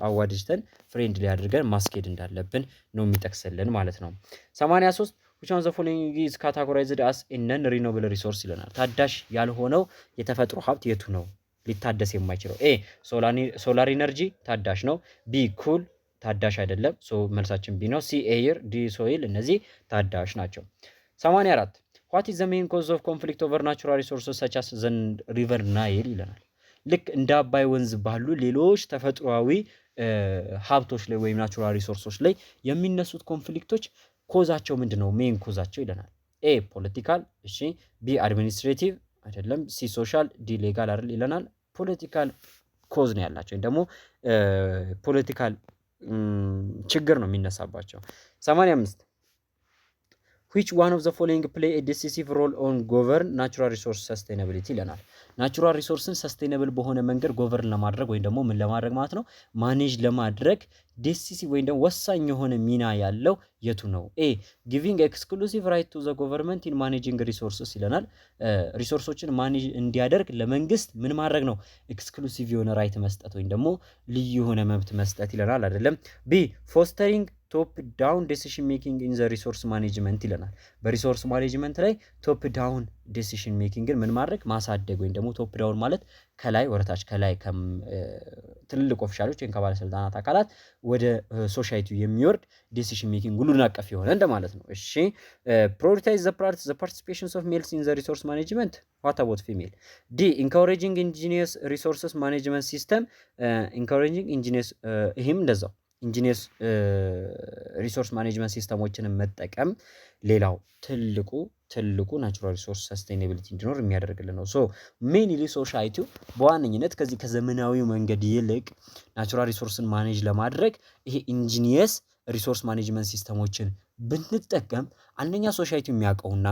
አዋድጅተን ፍሬንድ ላይ አድርገን ማስኬድ እንዳለብን ነው የሚጠቅስልን ማለት ነው። 83 which one of the following is categorized as a non renewable resource ይለናል። ታዳሽ ያልሆነው የተፈጥሮ ሀብት የቱ ነው? ሊታደስ የማይችለው ኤ ሶላር ኢነርጂ ታዳሽ ነው። ቢ ኩል ታዳሽ አይደለም። ሶ መልሳችን ቢ ነው። ሲ ኤየር፣ ዲ ሶይል፣ እነዚህ ታዳሽ ናቸው። 84 what is the main cause of conflict over natural resources such as the river Nile ይለናል። ልክ እንደ አባይ ወንዝ ባሉ ሌሎች ተፈጥሯዊ ሀብቶች ላይ ወይም ናቹራል ሪሶርሶች ላይ የሚነሱት ኮንፍሊክቶች ኮዛቸው ምንድነው? ሜን ኮዛቸው ይለናል። ኤ ፖለቲካል፣ እሺ ቢ አድሚኒስትሬቲቭ አይደለም፣ ሲ ሶሻል፣ ዲ ሌጋል አይደል ይለናል። ፖለቲካል ኮዝ ነው ያላቸው ወይም ደግሞ ፖለቲካል ችግር ነው የሚነሳባቸው። 85 which one of the following play a decisive role on govern natural resource sustainability ይለናል። ናቹራል ሪሶርስን ሰስቴነብል በሆነ መንገድ ጎቨርን ለማድረግ ወይም ደግሞ ምን ለማድረግ ማለት ነው ማኔጅ ለማድረግ ዲሲሲቭ ወይም ደግሞ ወሳኝ የሆነ ሚና ያለው የቱ ነው? ኤ ጊቪንግ ኤክስክሉሲቭ ራይት ቱ ዘ ገቨርንመንት ኢን ማኔጂንግ ሪሶርስስ ይለናል። ሪሶርሶችን ማኔጅ እንዲያደርግ ለመንግስት ምን ማድረግ ነው? ኤክስክሉሲቭ የሆነ ራይት መስጠት ወይም ደግሞ ልዩ የሆነ መብት መስጠት ይለናል አይደለም። ቢ ፎስተሪንግ ቶፕ ዳውን ዲሲሽን ሜኪንግ ኢን ዘ ሪሶርስ ማኔጅመንት ይለናል። በሪሶርስ ማኔጅመንት ላይ ቶፕ ዳውን ዲሲሽን ሜኪንግን ምን ማድረግ ማሳደግ ወይም ደግሞ ቶፕ ዳውን ማለት ከላይ ወረታች ከላይ ትልልቅ ኦፊሻሎች ወይም ከባለስልጣናት አካላት ወደ ሶሳይቲው የሚወርድ ዲሲሽን ሜኪንግ ሁሉን አቀፍ የሆነ እንደማለት ነው። እሺ ፕራዮሪታይዝ ዘ ፓርቲሲፔሽንስ ኦፍ ሜልስ ኢን ዘ ሪሶርስ ማኔጅመንት ዋት አባውት ፊሜል። ዲ ኢንካሬጂንግ ኢንጂኒየርስ ሪሶርስስ ማኔጅመንት ሲስተም ኢንካሬጂንግ ኢንጂኒየርስ ይህም እንደዛው ኢንጂኒየርስ ሪሶርስ ማኔጅመንት ሲስተሞችን መጠቀም ሌላው ትልቁ ናቹራል ሪሶርስ ሰስቴኔቢሊቲ እንዲኖር የሚያደርግልን ነው። ሶ ሜንሊ ሶሳይቲው በዋነኝነት ከዚህ ከዘመናዊው መንገድ ይልቅ ናቹራል ሪሶርስን ማኔጅ ለማድረግ ይሄ ኢንጂኒየርስ ሪሶርስ ማኔጅመንት ሲስተሞችን ብንጠቀም አንደኛ ሶሳይቲው የሚያውቀውና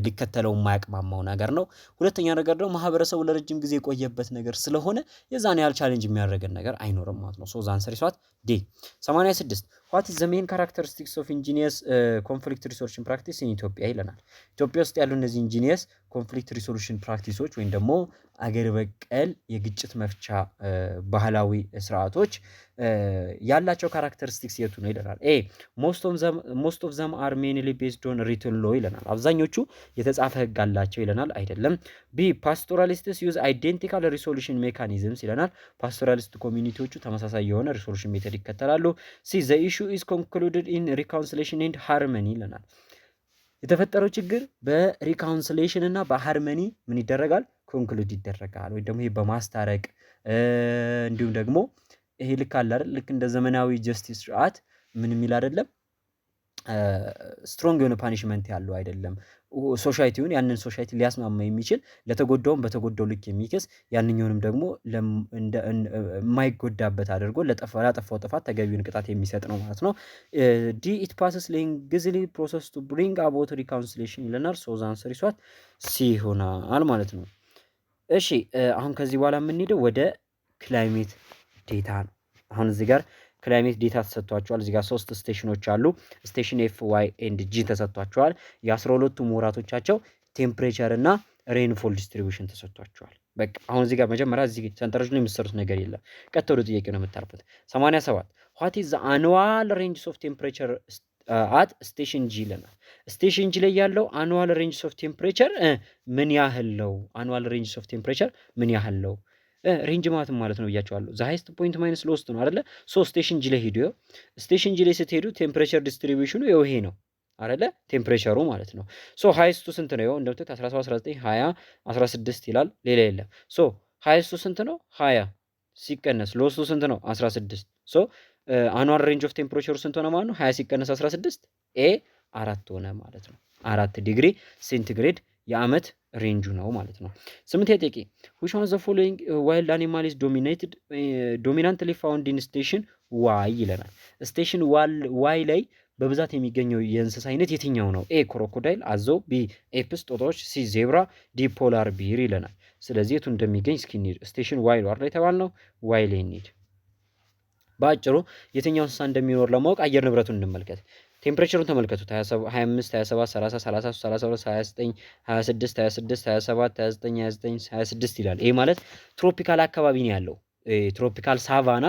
ሊከተለው የማያቅማማው ነገር ነው። ሁለተኛ ነገር ደግሞ ማህበረሰቡ ለረጅም ጊዜ የቆየበት ነገር ስለሆነ የዛን ያህል ቻሌንጅ የሚያደርገን ነገር አይኖርም ማለት ነው። ሶ ዛን ሰሪሷት ዲ 86 what is the main characteristics of engineers conflict resolution practice in ኢትዮጵያ ይለናል። ኢትዮጵያ ውስጥ ያሉ እነዚህ ኢንጂኒየርስ ኮንፍሊክት ሪሶሉሽን ፕራክቲሶች ወይም ደግሞ አገር በቀል የግጭት መፍቻ ባህላዊ ስርዓቶች ያላቸው ካራክተሪስቲክስ የቱ ነው ይለናል። ኤ most of them are mainly based on written law ይለናል። አብዛኞቹ የተጻፈ ህግ አላቸው ይለናል። አይደለም። ቢ pastoralists use identical resolution mechanisms ይለናል። ፓስቶራሊስት ኮሚኒቲዎቹ ተመሳሳይ የሆነ ሪሶሉሽን ሜተድ ይከተላሉ። ሲ the issue is concluded in reconciliation and harmony ይለናል። የተፈጠረው ችግር በሪካውንስሌሽን እና በሃርመኒ ምን ይደረጋል? ኮንክሉድ ይደረጋል ወይ ደግሞ ይሄ በማስታረቅ እንዲሁም ደግሞ ይሄ ልክ አለ አይደል? ልክ እንደ ዘመናዊ ጀስቲስ ስርዓት ምን የሚል አይደለም ስትሮንግ የሆነ ፓኒሽመንት ያለው አይደለም። ሶሳይቲውን ያንን ሶሳይቲ ሊያስማማ የሚችል ለተጎዳውም በተጎዳው ልክ የሚከስ ያንኛውንም ደግሞ የማይጎዳበት አድርጎ ላጠፋው ጥፋት ተገቢውን ቅጣት የሚሰጥ ነው ማለት ነው። ዲ ኢት ፓስስ ሌንግዝሊ ፕሮሰስ ቱ ብሪንግ አባውት ሪካውንሲሌሽን ይለናል። ሶ ዘ አንሰር ኢዝ ዋት ሲ ይሆናል ማለት ነው። እሺ አሁን ከዚህ በኋላ የምንሄደው ወደ ክላይሜት ዴታ ነው። አሁን እዚህ ጋር ክላይሜት ዴታ ተሰጥቷቸዋል። እዚህ ጋር 3 ስቴሽኖች አሉ። ስቴሽን ኤፍ ዋይ ኤንድ ጂ ተሰጥቷቸዋል። የ12ቱም ወራቶቻቸው ቴምፕሬቸር እና ሬንፎል ዲስትሪቢዩሽን ተሰጥቷቸዋል። በቃ አሁን እዚህ ጋር መጀመሪያ እዚህ ሰንጠረዥ ላይ የምትሰሩት ነገር የለም። ቀጥታ ወደ ጥያቄው ነው የምታርፉት። 87 ዋት ኢዝ ዘ አኑዋል ሬንጅ ኦፍ ቴምፕሬቸር አት ስቴሽን ጂ ይለናል። ስቴሽን ጂ ላይ ያለው አኑዋል ሬንጅ ኦፍ ቴምፕሬቸር ምን ያህል ነው? አኑዋል ሬንጅ ኦፍ ቴምፕሬቸር ምን ያህል ነው? ሬንጅ ማለት ነው ብያቸዋለሁ። ዘ ሃይስት ፖይንት ማይነስ ሎስት ነው አይደለ? ሶ ስቴሽን ጂ ላይ ሄዱ። ስቴሽን ጂ ላይ ስትሄዱ ቴምፕሬቸር ዲስትሪቢዩሽኑ ይሄ ነው አይደለ? ቴምፕሬቸሩ ማለት ነው። ሶ ሃይስቱ ስንት ነው? ይኸው እንደምታዩት 17 19 20 16 ይላል። ሌላ የለም። ሶ ሃይስቱ ስንት ነው? 20 ሲቀነስ ሎስቱ ስንት ነው? 16። ሶ አኑዋል ሬንጅ ኦፍ ቴምፕሬቸሩ ስንት ሆነ ማለት ነው? 20 ሲቀነስ 16 ኤ 4 ሆነ ማለት ነው። 4 ዲግሪ ሴንቲግሬድ የዓመት ሬንጁ ነው ማለት ነው። 8 ጥያቄ which one of the following wild animal is dominantly found in station ዋይ ይለናል። ስቴሽን ዋይ ላይ በብዛት የሚገኘው የእንስሳ አይነት የትኛው ነው? ኤ ክሮኮዳይል፣ አዞ፣ ቢ ኤፕስ ጦጣዎች፣ ሲ ዜብራ፣ ዲ ፖላር ቢር ይለናል። ስለዚህ የቱ እንደሚገኝ እስኪ እንሂድ። ስቴሽን ዋይ ነው አይደል የተባልነው? ዋይ ላይ እንሂድ። በአጭሩ የትኛው እንስሳ እንደሚኖር ለማወቅ አየር ንብረቱን እንመልከት። ቴምፕሬቸሩን ተመልከቱት። 25 27 30 33 32 29 26 26 27 29 29 26 ይላል። ይሄ ማለት ትሮፒካል አካባቢ ነው ያለው። ትሮፒካል ሳቫና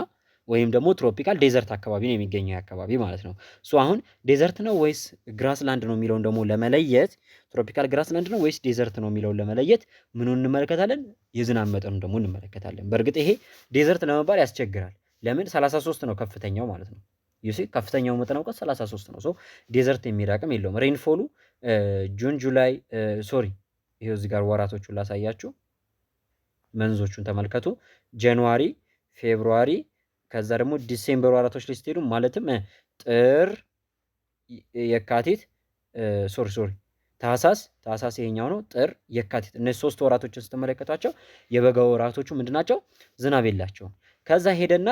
ወይም ደግሞ ትሮፒካል ዴዘርት አካባቢ ነው የሚገኘው አካባቢ ማለት ነው። ሶ አሁን ዴዘርት ነው ወይስ ግራስላንድ ነው የሚለውን ደግሞ ለመለየት ትሮፒካል ግራስላንድ ነው ወይስ ዴዘርት ነው የሚለውን ለመለየት ምኑን እንመለከታለን? የዝናብ መጠኑን ደግሞ እንመለከታለን። በእርግጥ ይሄ ዴዘርት ለመባል ያስቸግራል። ለምን 33 ነው ከፍተኛው ማለት ነው። ዩሲ ከፍተኛው መጠን እውቀት 33 ነው። ሶ ዴዘርት የሚል አቅም የለውም። ሬንፎሉ ጁን ጁላይ ሶሪ ይሄው እዚህ ጋር ወራቶቹን ላሳያችሁ። መንዞቹን ተመልከቱ። ጃንዋሪ፣ ፌብሩዋሪ ከዛ ደግሞ ዲሴምበር ወራቶች ላይ ስትሄዱ ማለትም ጥር፣ የካቲት ሶሪ ታህሳስ ይሄኛው ነው። ጥር፣ የካቲት እነዚህ 3 ወራቶችን ስትመለከቷቸው የበጋ ወራቶቹ ምንድናቸው? ዝናብ የላቸውም። ከዛ ሄደና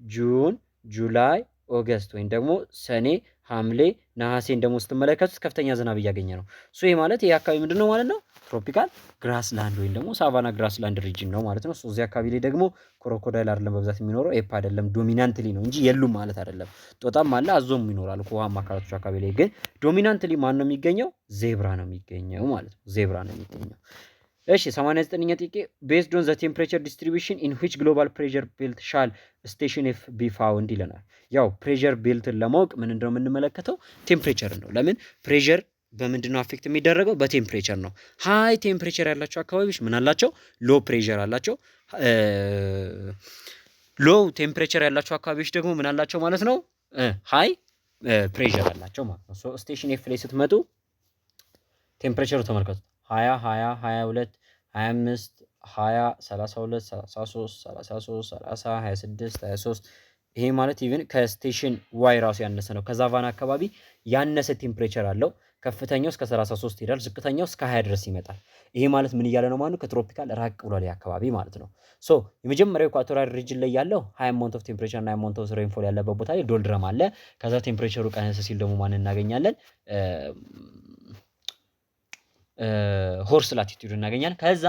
ጁን፣ ጁላይ፣ ኦገስት ወይም ደግሞ ሰኔ፣ ሐምሌ፣ ነሐሴን ደግሞ ስትመለከቱት ከፍተኛ ዝናብ እያገኘ ነው። ሶ ይሄ ማለት ይሄ አካባቢ ምንድነው ማለት ነው? ትሮፒካል ግራስላንድ ወይም ደግሞ ሳቫና ግራስላንድ ሪጅን ነው ማለት ነው። ሶ እዚህ አካባቢ ላይ ደግሞ ክሮኮዳይል አይደለም በብዛት የሚኖረው፣ ኤፕ አይደለም፣ ዶሚናንትሊ ነው እንጂ የሉም ማለት አይደለም። ጦጣም አለ፣ አዞም ይኖራሉ ከውሃማ አካባቢዎች አካባቢ ላይ። ግን ዶሚናንትሊ ማን ነው የሚገኘው? ዜብራ ነው የሚገኘው ማለት ነው። ዜብራ ነው የሚገኘው። እሺ 89ኛ ጥያቄ ቤዝድ ኦን ዘ ቴምፕሬቸር ዲስትሪቢዩሽን ኢን ዊች ግሎባል ፕሬሸር ቤልት ሻል ስቴሽን ኤፍ ቢ ፋውንድ ይለናል። ያው ፕሬሸር ቤልትን ለማወቅ ምን እንደው የምንመለከተው ቴምፕሬቸር ነው። ለምን ፕሬሸር በምንድነው አፌክት የሚደረገው? በቴምፕሬቸር ነው። ሃይ ቴምፕሬቸር ያላቸው አካባቢዎች ምን አላቸው? ሎ ፕሬሸር አላቸው። ሎ ቴምፕሬቸር ያላቸው አካባቢዎች ደግሞ ምን አላቸው ማለት ነው? ሃይ ፕሬሸር አላቸው ማለት ነው። ሶ ስቴሽን ኤፍ ላይ ስትመጡ ቴምፕሬቸሩ ተመልከቱ 20 20 22 25 20 32 33 33 30 26 23 ይሄ ማለት ኢቭን ከስቴሽን ዋይ ራሱ ያነሰ ነው። ከዛቫና አካባቢ ያነሰ ቴምፕሬቸር አለው። ከፍተኛው እስከ 33 ይሄዳል፣ ዝቅተኛው እስከ 20 ድረስ ይመጣል። ይሄ ማለት ምን እያለ ነው ማለት ነው? ከትሮፒካል ራቅ ብሏል አካባቢ ማለት ነው። ሶ የመጀመሪያው ኢኳቶሪያል ሪጅን ላይ ያለው ሃይ አማውንት ኦፍ ቴምፕሬቸር እና ሃይ አማውንት ኦፍ ሬንፎል ያለበት ቦታ ላይ ዶልድረም አለ። ከዛ ቴምፕሬቸሩ ቀነስ ሲል ደግሞ ማን እናገኛለን? ሆርስ ላቲቲዩድ እናገኛለን። ከዛ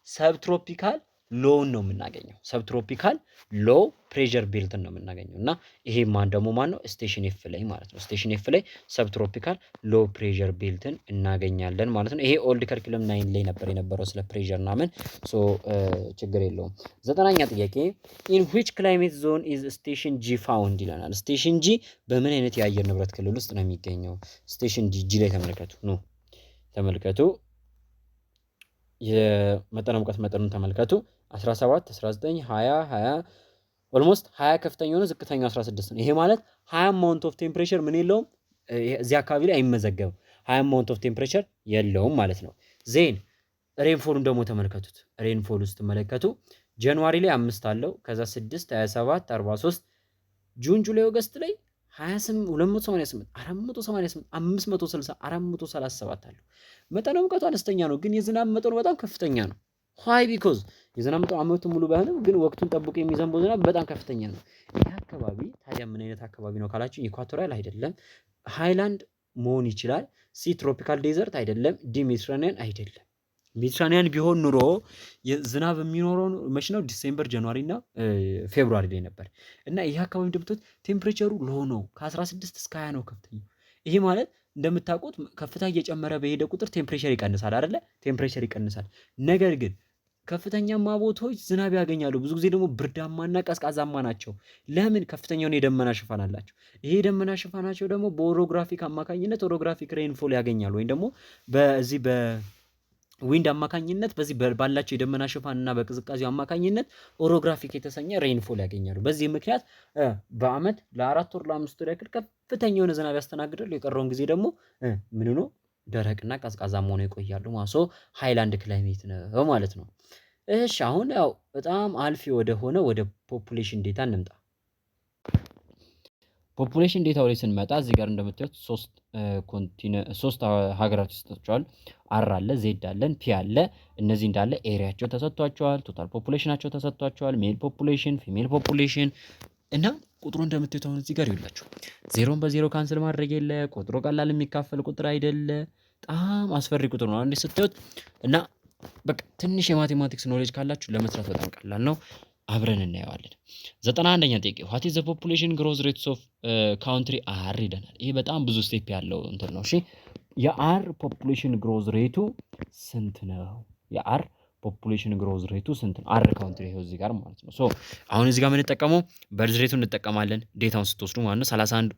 ሰብትሮፒካል ሎውን ነው የምናገኘው። ሰብትሮፒካል ሎ ፕሬሸር ቤልትን ነው የምናገኘው እና ይሄ ማን ደግሞ ማን ነው? ስቴሽን ኤፍ ላይ ማለት ነው። ስቴሽን ኤፍ ላይ ሰብትሮፒካል ሎ ፕሬሸር ቤልትን እናገኛለን ማለት ነው። ይሄ ኦልድ ከርኩለም 9 ላይ ነበር የነበረው ስለ ፕሬሸር እና ምን ሶ ችግር የለውም። 9ኛ ጥያቄ ኢን ዊች ክላይሜት ዞን ኢዝ ስቴሽን ጂ ፋውንድ ይለናል። ስቴሽን ጂ በምን አይነት የአየር ንብረት ክልል ውስጥ ነው የሚገኘው? ስቴሽን ጂ ላይ ተመልከቱ ነው ተመልከቱ የመጠነ ሙቀት መጠኑን ተመልከቱ 17 19 20 20 ኦልሞስት 20 ከፍተኛ ሆነ ዝቅተኛው 16 ነው። ይሄ ማለት 20 አማውንት ኦፍ ቴምፕሬቸር ምን የለውም እዚህ አካባቢ ላይ አይመዘገብም። 20 አማውንት ኦፍ ቴምፕሬቸር የለውም ማለት ነው። ዜን ሬንፎሉን ደግሞ ተመልከቱት። ሬንፎል ውስጥ ተመለከቱ ጃንዋሪ ላይ 5 አለው። ከዛ 6 27 43 ጁን ጁላይ ኦገስት ላይ 28 288 488 560 437 አለው። መጠነ ሙቀቱ አነስተኛ ነው፣ ግን የዝናብ መጠኑ በጣም ከፍተኛ ነው። ዋይ ቢኮዝ የዝናብ መጠኑ ዓመቱን ሙሉ ባይሆንም ግን ወቅቱን ጠብቆ የሚዘንበው ዝናብ በጣም ከፍተኛ ነው። ይህ አካባቢ ታዲያ ምን አይነት አካባቢ ነው ካላችሁ ኢኳቶሪያል አይደለም፣ ሃይላንድ መሆን ይችላል፣ ሲ ትሮፒካል ዴዘርት አይደለም፣ ዲ ሜዲትራኒያን አይደለም። ሜዲትራኒያን ቢሆን ኑሮ ዝናብ የሚኖረው መች ነው? ዲሴምበር፣ ጃንዋሪ እና ፌብሩዋሪ ላይ ነበር። እና ይህ አካባቢ እንደምታዩት ቴምፕሬቸሩ ሎ ነው፣ ከ16 እስከ 20 ነው ከፍተኛ። ይሄ ማለት እንደምታውቁት ከፍታ እየጨመረ በሄደ ቁጥር ቴምፕሬቸር ይቀንሳል አይደለ? ቴምፕሬቸር ይቀንሳል። ነገር ግን ከፍተኛማ ቦታዎች ዝናብ ያገኛሉ። ብዙ ጊዜ ደግሞ ብርዳማና ቀዝቃዛማ ናቸው። ለምን? ከፍተኛውን የደመና ሽፋን አላቸው። ይሄ የደመና ሽፋናቸው ደግሞ በኦሮግራፊክ አማካኝነት ኦሮግራፊክ ሬንፎል ያገኛሉ፣ ወይም ደግሞ በዚህ ዊንድ አማካኝነት በዚህ ባላቸው የደመና ሽፋንና በቅዝቃዜው አማካኝነት ኦሮግራፊክ የተሰኘ ሬንፎል ያገኛሉ። በዚህ ምክንያት በአመት ለ4 ወር ለ5 ወር ያክል ከፍተኛ የሆነ ዝናብ ያስተናግዳሉ። የቀረውን ጊዜ ደግሞ ምን ሆኖ ደረቅና ቀዝቃዛማ ሆነው ይቆያሉ። ማሶ ሃይላንድ ክላይሜት ነው ማለት ነው። እሺ አሁን ያው በጣም አልፊ ወደ ፖፑሌሽን ዴታ እንምጣ። ፖፑሌሽን ዴታው ላይ ስንመጣ እዚህ ጋር እንደምታዩት ሶስት ሀገራት ይሰጣቸዋል። አር አለ፣ ዜድ አለን፣ ፒ አለ። እነዚህ እንዳለ ኤሪያቸው ተሰጥቷቸዋል፣ ቶታል ፖፑሌሽናቸው ተሰጥቷቸዋል፣ ሜል ፖፑሌሽን፣ ፊሜል ፖፑሌሽን እና ቁጥሩ እንደምታዩት አሁን እዚህ ጋር ይላችሁ ዜሮን በዜሮ ካንስል ማድረግ የለ። ቁጥሩ ቀላል የሚካፈል ቁጥር አይደለ፣ በጣም አስፈሪ ቁጥር ነው አንዴ ስትዩት እና በቃ ትንሽ የማቴማቲክስ ኖሌጅ ካላችሁ ለመስራት በጣም ቀላል ነው። አብረን እናየዋለን። 91ኛ ጥያቄ what is the population growth rates of country R ይለናል። ይሄ በጣም ብዙ ስቴፕ ያለው እንትን ነው። እሺ የአር ፖፑሌሽን ግሮዝ ሬቱ ስንት ነው? የአር ፖፑሌሽን ግሮዝ ሬቱ ስንት ነው? አር ካውንትሪ ይሄው እዚህ ጋር ማለት ነው። ሶ አሁን እዚህ ጋር የምንጠቀመው በርዝ ሬቱን እንጠቀማለን። ዴታውን ስትወስዱ ማለት ነው 31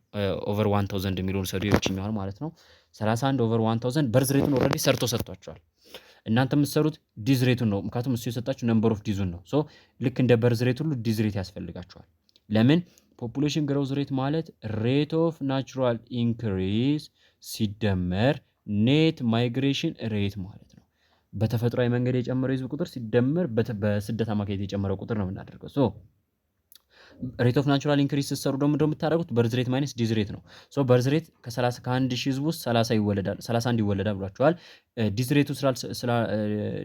ኦቨር 1000 የሚለውን ሰዱ ይችኛል ማለት ነው። 31 ኦቨር 1000 በርዝ ሬቱን ኦልሬዲ ሰርቶ ሰጥቷቸዋል። እናንተ የምትሰሩት ዲዝ ሬቱን ነው። ምክንያቱም እሱ የሰጣችሁ ነምበር ኦፍ ዲዙን ነው። ሶ ልክ እንደ በርዝ ሬት ሁሉ ዲዝ ሬት ያስፈልጋቸዋል። ለምን? ፖፑሌሽን ግሮዝ ሬት ማለት ሬት ኦፍ ናቹራል ኢንክሪዝ ሲደመር ኔት ማይግሬሽን ሬት ማለት ነው። በተፈጥሯዊ መንገድ የጨመረው የህዝብ ቁጥር ሲደመር በስደት አማካኝነት የጨመረው ቁጥር ነው የምናደርገው። ሶ ሬት ኦፍ ናቹራል ኢንክሪዝ ስትሰሩ ደግሞ እንደምታደርጉት በርዝ ሬት ማይነስ ዲዝ ሬት ነው። ሶ በርዝ ሬት ከ1000 ህዝብ ውስጥ 31 ይወለዳል ብሏቸዋል።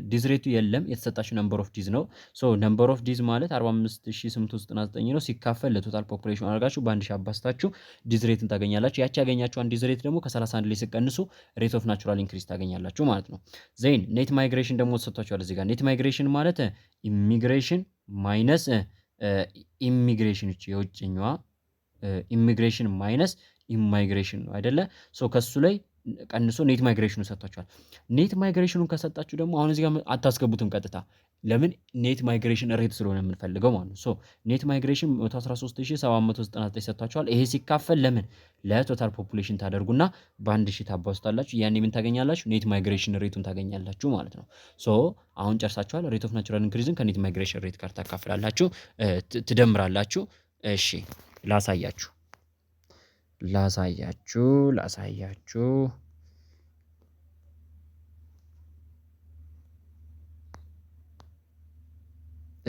ዲዝ ሬቱ የለም የተሰጣችሁ ነምበር ኦፍ ዲዝ ነው። ሶ ነምበር ኦፍ ዲዝ ማለት 45899 ነው። ሲካፈል ለቶታል ፖፑሌሽን አድርጋችሁ በ1000 አባስታችሁ ዲዝ ሬትን ታገኛላችሁ። ያቺ ያገኛችኋን ዲዝ ሬት ደግሞ ከ31 ላይ ሲቀንሱ ሬት ኦፍ ናቹራል ኢንክሪዝ ታገኛላችሁ ማለት ነው። ዜን ኔት ማይግሬሽን ደግሞ ተሰጥቷችኋል እዚህ ጋር። ኔት ማይግሬሽን ማለት ኢሚግሬሽን ማይነስ ኢሚግሬሽን የውጭኛዋ ኢሚግሬሽን ማይነስ ኢማይግሬሽን ነው አይደለ? ሶ ከሱ ላይ ቀንሶ ኔት ማይግሬሽኑ ሰጥቷቸዋል። ኔት ማይግሬሽኑን ከሰጣችሁ ደግሞ አሁን እዚህ ጋር አታስገቡትም ቀጥታ። ለምን? ኔት ማይግሬሽን ሬት ስለሆነ የምንፈልገው ማለት ነው። ሶ ኔት ማይግሬሽን 113799 ሰጥቷቸዋል። ይሄ ሲካፈል ለምን ለቶታል ፖፑሌሽን ታደርጉና በ1000 ታባዙታላችሁ። ያኔ ምን ታገኛላችሁ? ኔት ማይግሬሽን ሬቱን ታገኛላችሁ ማለት ነው። ሶ አሁን ጨርሳችኋል። ሬት ኦፍ ናቹራል ኢንክሪዝን ከኔት ማይግሬሽን ሬት ጋር ታካፍላላችሁ፣ ትደምራላችሁ። እሺ ላሳያችሁ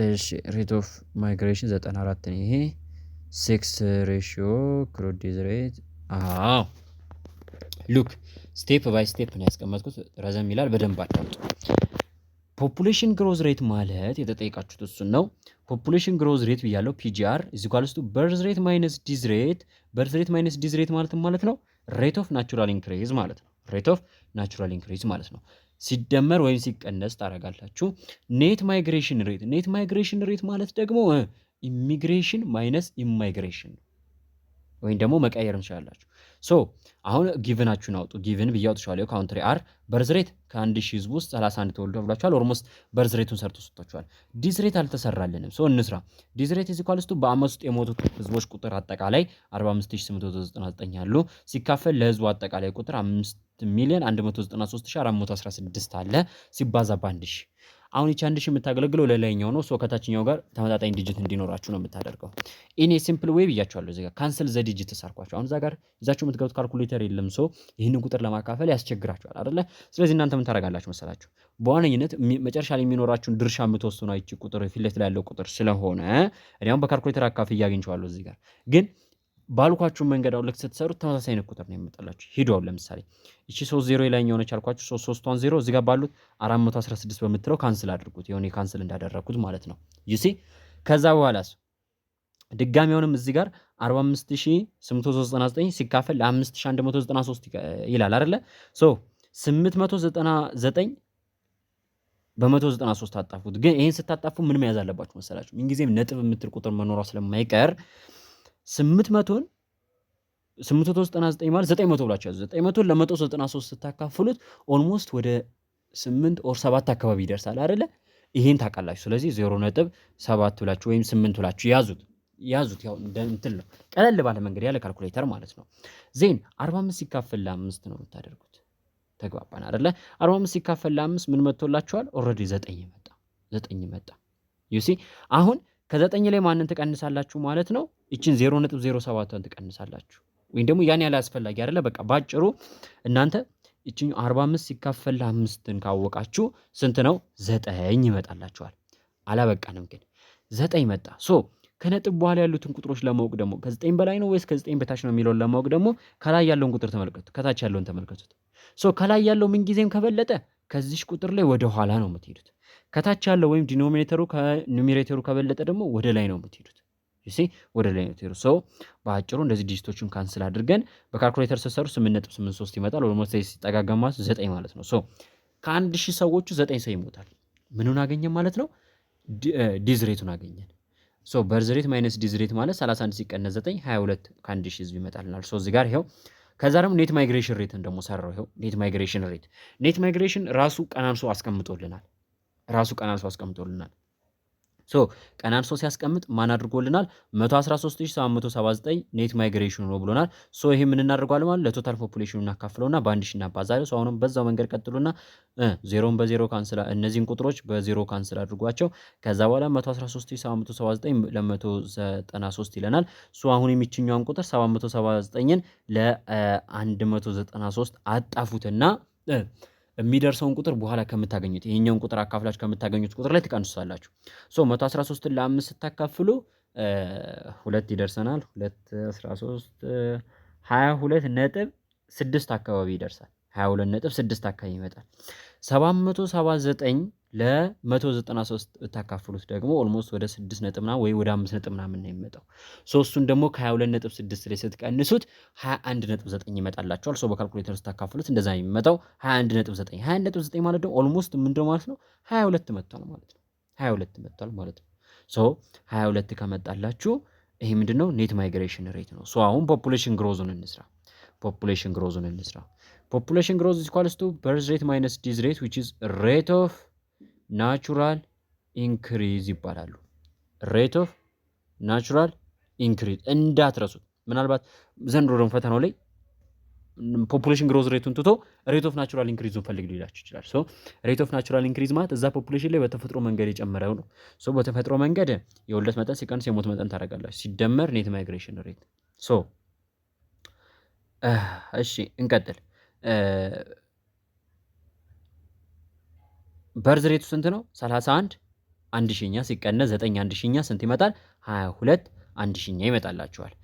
እሺ ሬት ኦፍ ማይግሬሽን 94 ነው። ይሄ 6 ሬሽዮ ክሩዲዝ ሬት ሉክ ስቴፕ ባይ ስቴፕ ነው ያስቀመጥኩት። ረዘም ይላል፣ በደንብ አዳምጡ። ፖፑሌሽን ግሮዝ ሬት ማለት የተጠየቃችሁት እሱን ነው። ፖፑሌሽን ግሮዝ ሬት ብያለው ፒጂአር ኢኳልስ ቱ በርዝ ሬት ማይነስ ዲዝ ሬት። በርዝ ሬት ማይነስ ዲዝ ሬት ማለት ነው ሬት ኦፍ ናቹራል ኢንክሪዝ ማለት ነው። ሬት ኦፍ ናቹራል ኢንክሪዝ ማለት ነው ሲደመር ወይም ሲቀነስ ታደርጋላችሁ። ኔት ማይግሬሽን ሬት። ኔት ማይግሬሽን ሬት ማለት ደግሞ ኢሚግሬሽን ማይነስ ኢማይግሬሽን ወይም ደግሞ መቀየር እንችላላችሁ። ሶ አሁን ጊቭናችሁን አውጡ። ጊቭን ብዬ አውጥቻለሁ። ካውንትሪ አር በርዝ ሬት ከ1000 ህዝብ ውስጥ 31 ተወልዶ ብሏቸዋል። ኦልሞስት በርዝ ሬቱን ሰርቶ ሰጥቷቸዋል። ዲዝ ሬት አልተሰራልንም። ሶ እንስራ። ዲዝ ሬት ኢዝ ኢኳልስ ቱ በአመት ውስጥ የሞቱት ህዝቦች ቁጥር አጠቃላይ 45899 አሉ ሲካፈል ለህዝቡ አጠቃላይ ቁጥር 5,193,416 አለ ሲባዛ በ1000። አሁን ይቺ 1000 የምታገለግለው ለላይኛው ነው። ሶ ከታችኛው ጋር ተመጣጣኝ ዲጂት እንዲኖራችሁ ነው የምታደርገው። ኢን ሲምፕል ዌይ ብያችኋለሁ። እዚህ ጋር ካንሰል ዘ ዲጂት ተሳርኳችሁ። አሁን እዛ ጋር ይዛችሁ የምትገቡት ካልኩሌተር የለም። ሶ ይህንን ቁጥር ለማካፈል ያስቸግራችኋል አይደለ? ስለዚህ እናንተ ምን ታደርጋላችሁ መሰላችሁ? በዋነኝነት መጨረሻ ላይ የሚኖራችሁን ድርሻ የምትወስኑ አይቺ ቁጥር ፊት ለፊት ላይ ያለው ቁጥር ስለሆነ እኔ አሁን በካልኩሌተር አካፍዬ አግኝቼዋለሁ። እዚህ ጋር ግን ባልኳችሁ መንገድ አሁን ልክ ስትሰሩት ተመሳሳይ አይነት ቁጥር ነው የሚመጣላችሁ። ሂዷል ለምሳሌ እቺ 3 0 የላይኛው ነች አልኳችሁ። 3 1 0 እዚህ ጋር ባሉት 416 በምትለው ካንስል አድርጉት። የሆነ ካንስል እንዳደረኩት ማለት ነው ዩሲ። ከዛ በኋላስ ድጋሚውንም እዚህ ጋር 45899 ሲካፈል ለ5193 ይላል አይደለ? ሶ 899 በ193 አጣፉት። ግን ይሄን ስታጣፉ ምን መያዝ አለባችሁ መሰላችሁ? ምንጊዜም ነጥብ የምትል ቁጥር መኖሯ ስለማይቀር 899 ማለት 900 ብላችሁ ያዙ። 900 ለ193 ስታካፍሉት ኦልሞስት ወደ 8 ኦር 7 አካባቢ ይደርሳል አይደለ? ይሄን ታውቃላችሁ። ስለዚህ 0.7 ብላችሁ ወይም 8 ብላችሁ ያዙት። ያው እንትን ነው ቀለል ባለ መንገድ ያለ ካልኩሌተር ማለት ነው። ዜን 45 ሲካፈል ለ5 ነው የምታደርጉት። ተግባባን አይደለ? 45 ሲካፈል ለ5 ምን መጥቶላችኋል? ኦልሬዲ 9 መጣ። ዩ ሲ አሁን ከ9 ላይ ማንን ትቀንሳላችሁ ማለት ነው? እቺን 0.07ን ትቀንሳላችሁ። ወይም ደግሞ ያን ያለ አስፈላጊ አይደለ? በቃ ባጭሩ እናንተ እቺን 45 ሲካፈል ለ5ን ካወቃችሁ ስንት ነው? 9 ይመጣላችኋል። አላበቃንም ግን 9 መጣ። ሶ ከነጥብ በኋላ ያሉትን ቁጥሮች ለማወቅ ደግሞ ከ9 በላይ ነው ወይስ ከ9 በታች ነው የሚለውን ለማወቅ ደግሞ ከላይ ያለውን ቁጥር ተመልከቱ፣ ከታች ያለውን ተመልከቱት። ሶ ከላይ ያለው ምን ጊዜም ከበለጠ ከዚህ ቁጥር ላይ ወደ ኋላ ነው የምትሄዱት። ከታች ያለው ወይም ዲኖሚኔተሩ ከኑሜሬተሩ ከበለጠ ደግሞ ወደ ላይ ነው የምትሄዱት። እሺ ወደ ላይ ነው የምትሄዱት። ሶ በአጭሩ እንደዚህ ዲጂቶችን ካንስል አድርገን በካልኩሌተር ስትሰሩ 8.83 ይመጣል። ኦልሞስት ሲጠጋጋ ማለት 9 ማለት ነው። ሶ ከ1000 ሰዎቹ 9 ሰው ይሞታል። ምኑን አገኘን ማለት ነው? ዲዝ ሬቱን አገኘን። ሶ በርዝ ሬት ማይነስ ዲዝ ሬት ማለት 31 ሲቀነስ 9 22 ከ1000 ህዝብ ይመጣልናል። ሶ እዚህ ጋር ይሄው ከዛ ደግሞ ኔት ማይግሬሽን ሬትን ደግሞ ሰራው። ይሄው ኔት ማይግሬሽን ራሱ ቀናንሶ አስቀምጦልናል። ሶ ቀናንሶ ሲያስቀምጥ ማን አድርጎልናል? 113779 ኔት ማይግሬሽኑ ነው ብሎናል። ሶ ይሄ ምን እናደርጋለን ማለት ለቶታል ፖፑሌሽኑ እናካፍለውና በአንድ ሺህ እናባዛለን። ሶ አሁንም በዛው መንገድ ቀጥሉና ዜሮን በዜሮ ካንስል እነዚህን ቁጥሮች በዜሮ ካንስል አድርጓቸው። ከዛ በኋላ 113779 ለ193 ይለናል። ሶ አሁን የሚችኛውን ቁጥር 779ን ለ193 አጣፉትና የሚደርሰውን ቁጥር በኋላ ከምታገኙት ይሄኛውን ቁጥር አካፍላችሁ ከምታገኙት ቁጥር ላይ ትቀንሱሳላችሁ። ሶ 113ን ለ5 ስታካፍሉ 2 ይደርሰናል። 213 22.6 አካባቢ ይደርሳል። 22.6 አካባቢ ይመጣል። 779 ለ193 ታካፍሉት ደግሞ ኦልሞስት ወደ 6 ነጥብና ወይ ወደ 5 ነጥብ ምናምን ነው የሚመጣው። ሶ እሱን ደግሞ ከ22.6 ላይ ስትቀንሱት 21.9 ይመጣላችኋል። ሶ በካልኩሌተር ስታካፍሉት እንደዛ ነው የሚመጣው 21.9። 21.9 ማለት ደግሞ ኦልሞስት ምንድነው ማለት ነው? 22 መጥቷል ማለት ነው። 22 መጥቷል ማለት ነው። ሶ 22 ከመጣላችሁ ይሄ ምንድነው? ኔት ማይግሬሽን ሬት ነው። ሶ አሁን ፖፑሌሽን ግሮዙን እንስራ። ፖፑሌሽን ግሮዝ is equals to birth rate minus death rate which is rate of natural increase ይባላሉ። ሬት ኦፍ ናቹራል ኢንክሪዝ እንዳትረሱት። ምናልባት ዘንድሮ ደግሞ ፈተናው ላይ ፖፑሌሽን ግሮዝ ሬቱን ትቶ ሬት ኦፍ ናቹራል ኢንክሪዙን ፈልግ ሊላችሁ ይችላል። ሶ ሬት ኦፍ ናቹራል ኢንክሪዝ ማለት እዛ ፖፑሌሽን ላይ በተፈጥሮ መንገድ የጨመረው ነው። ሶ በተፈጥሮ መንገድ የውልደት መጠን ሲቀንስ የሞት መጠን ታደርጋላችሁ ሲደመር ኔት ማይግሬሽን ሬት። ሶ እሺ እንቀጥል። በርዝ ሬቱ ስንት ነው? 31 አንድ ሺኛ ሲቀነስ 9 አንድ ሺኛ ስንት ይመጣል? 22 አንድ ሺኛ ይመጣላችኋል።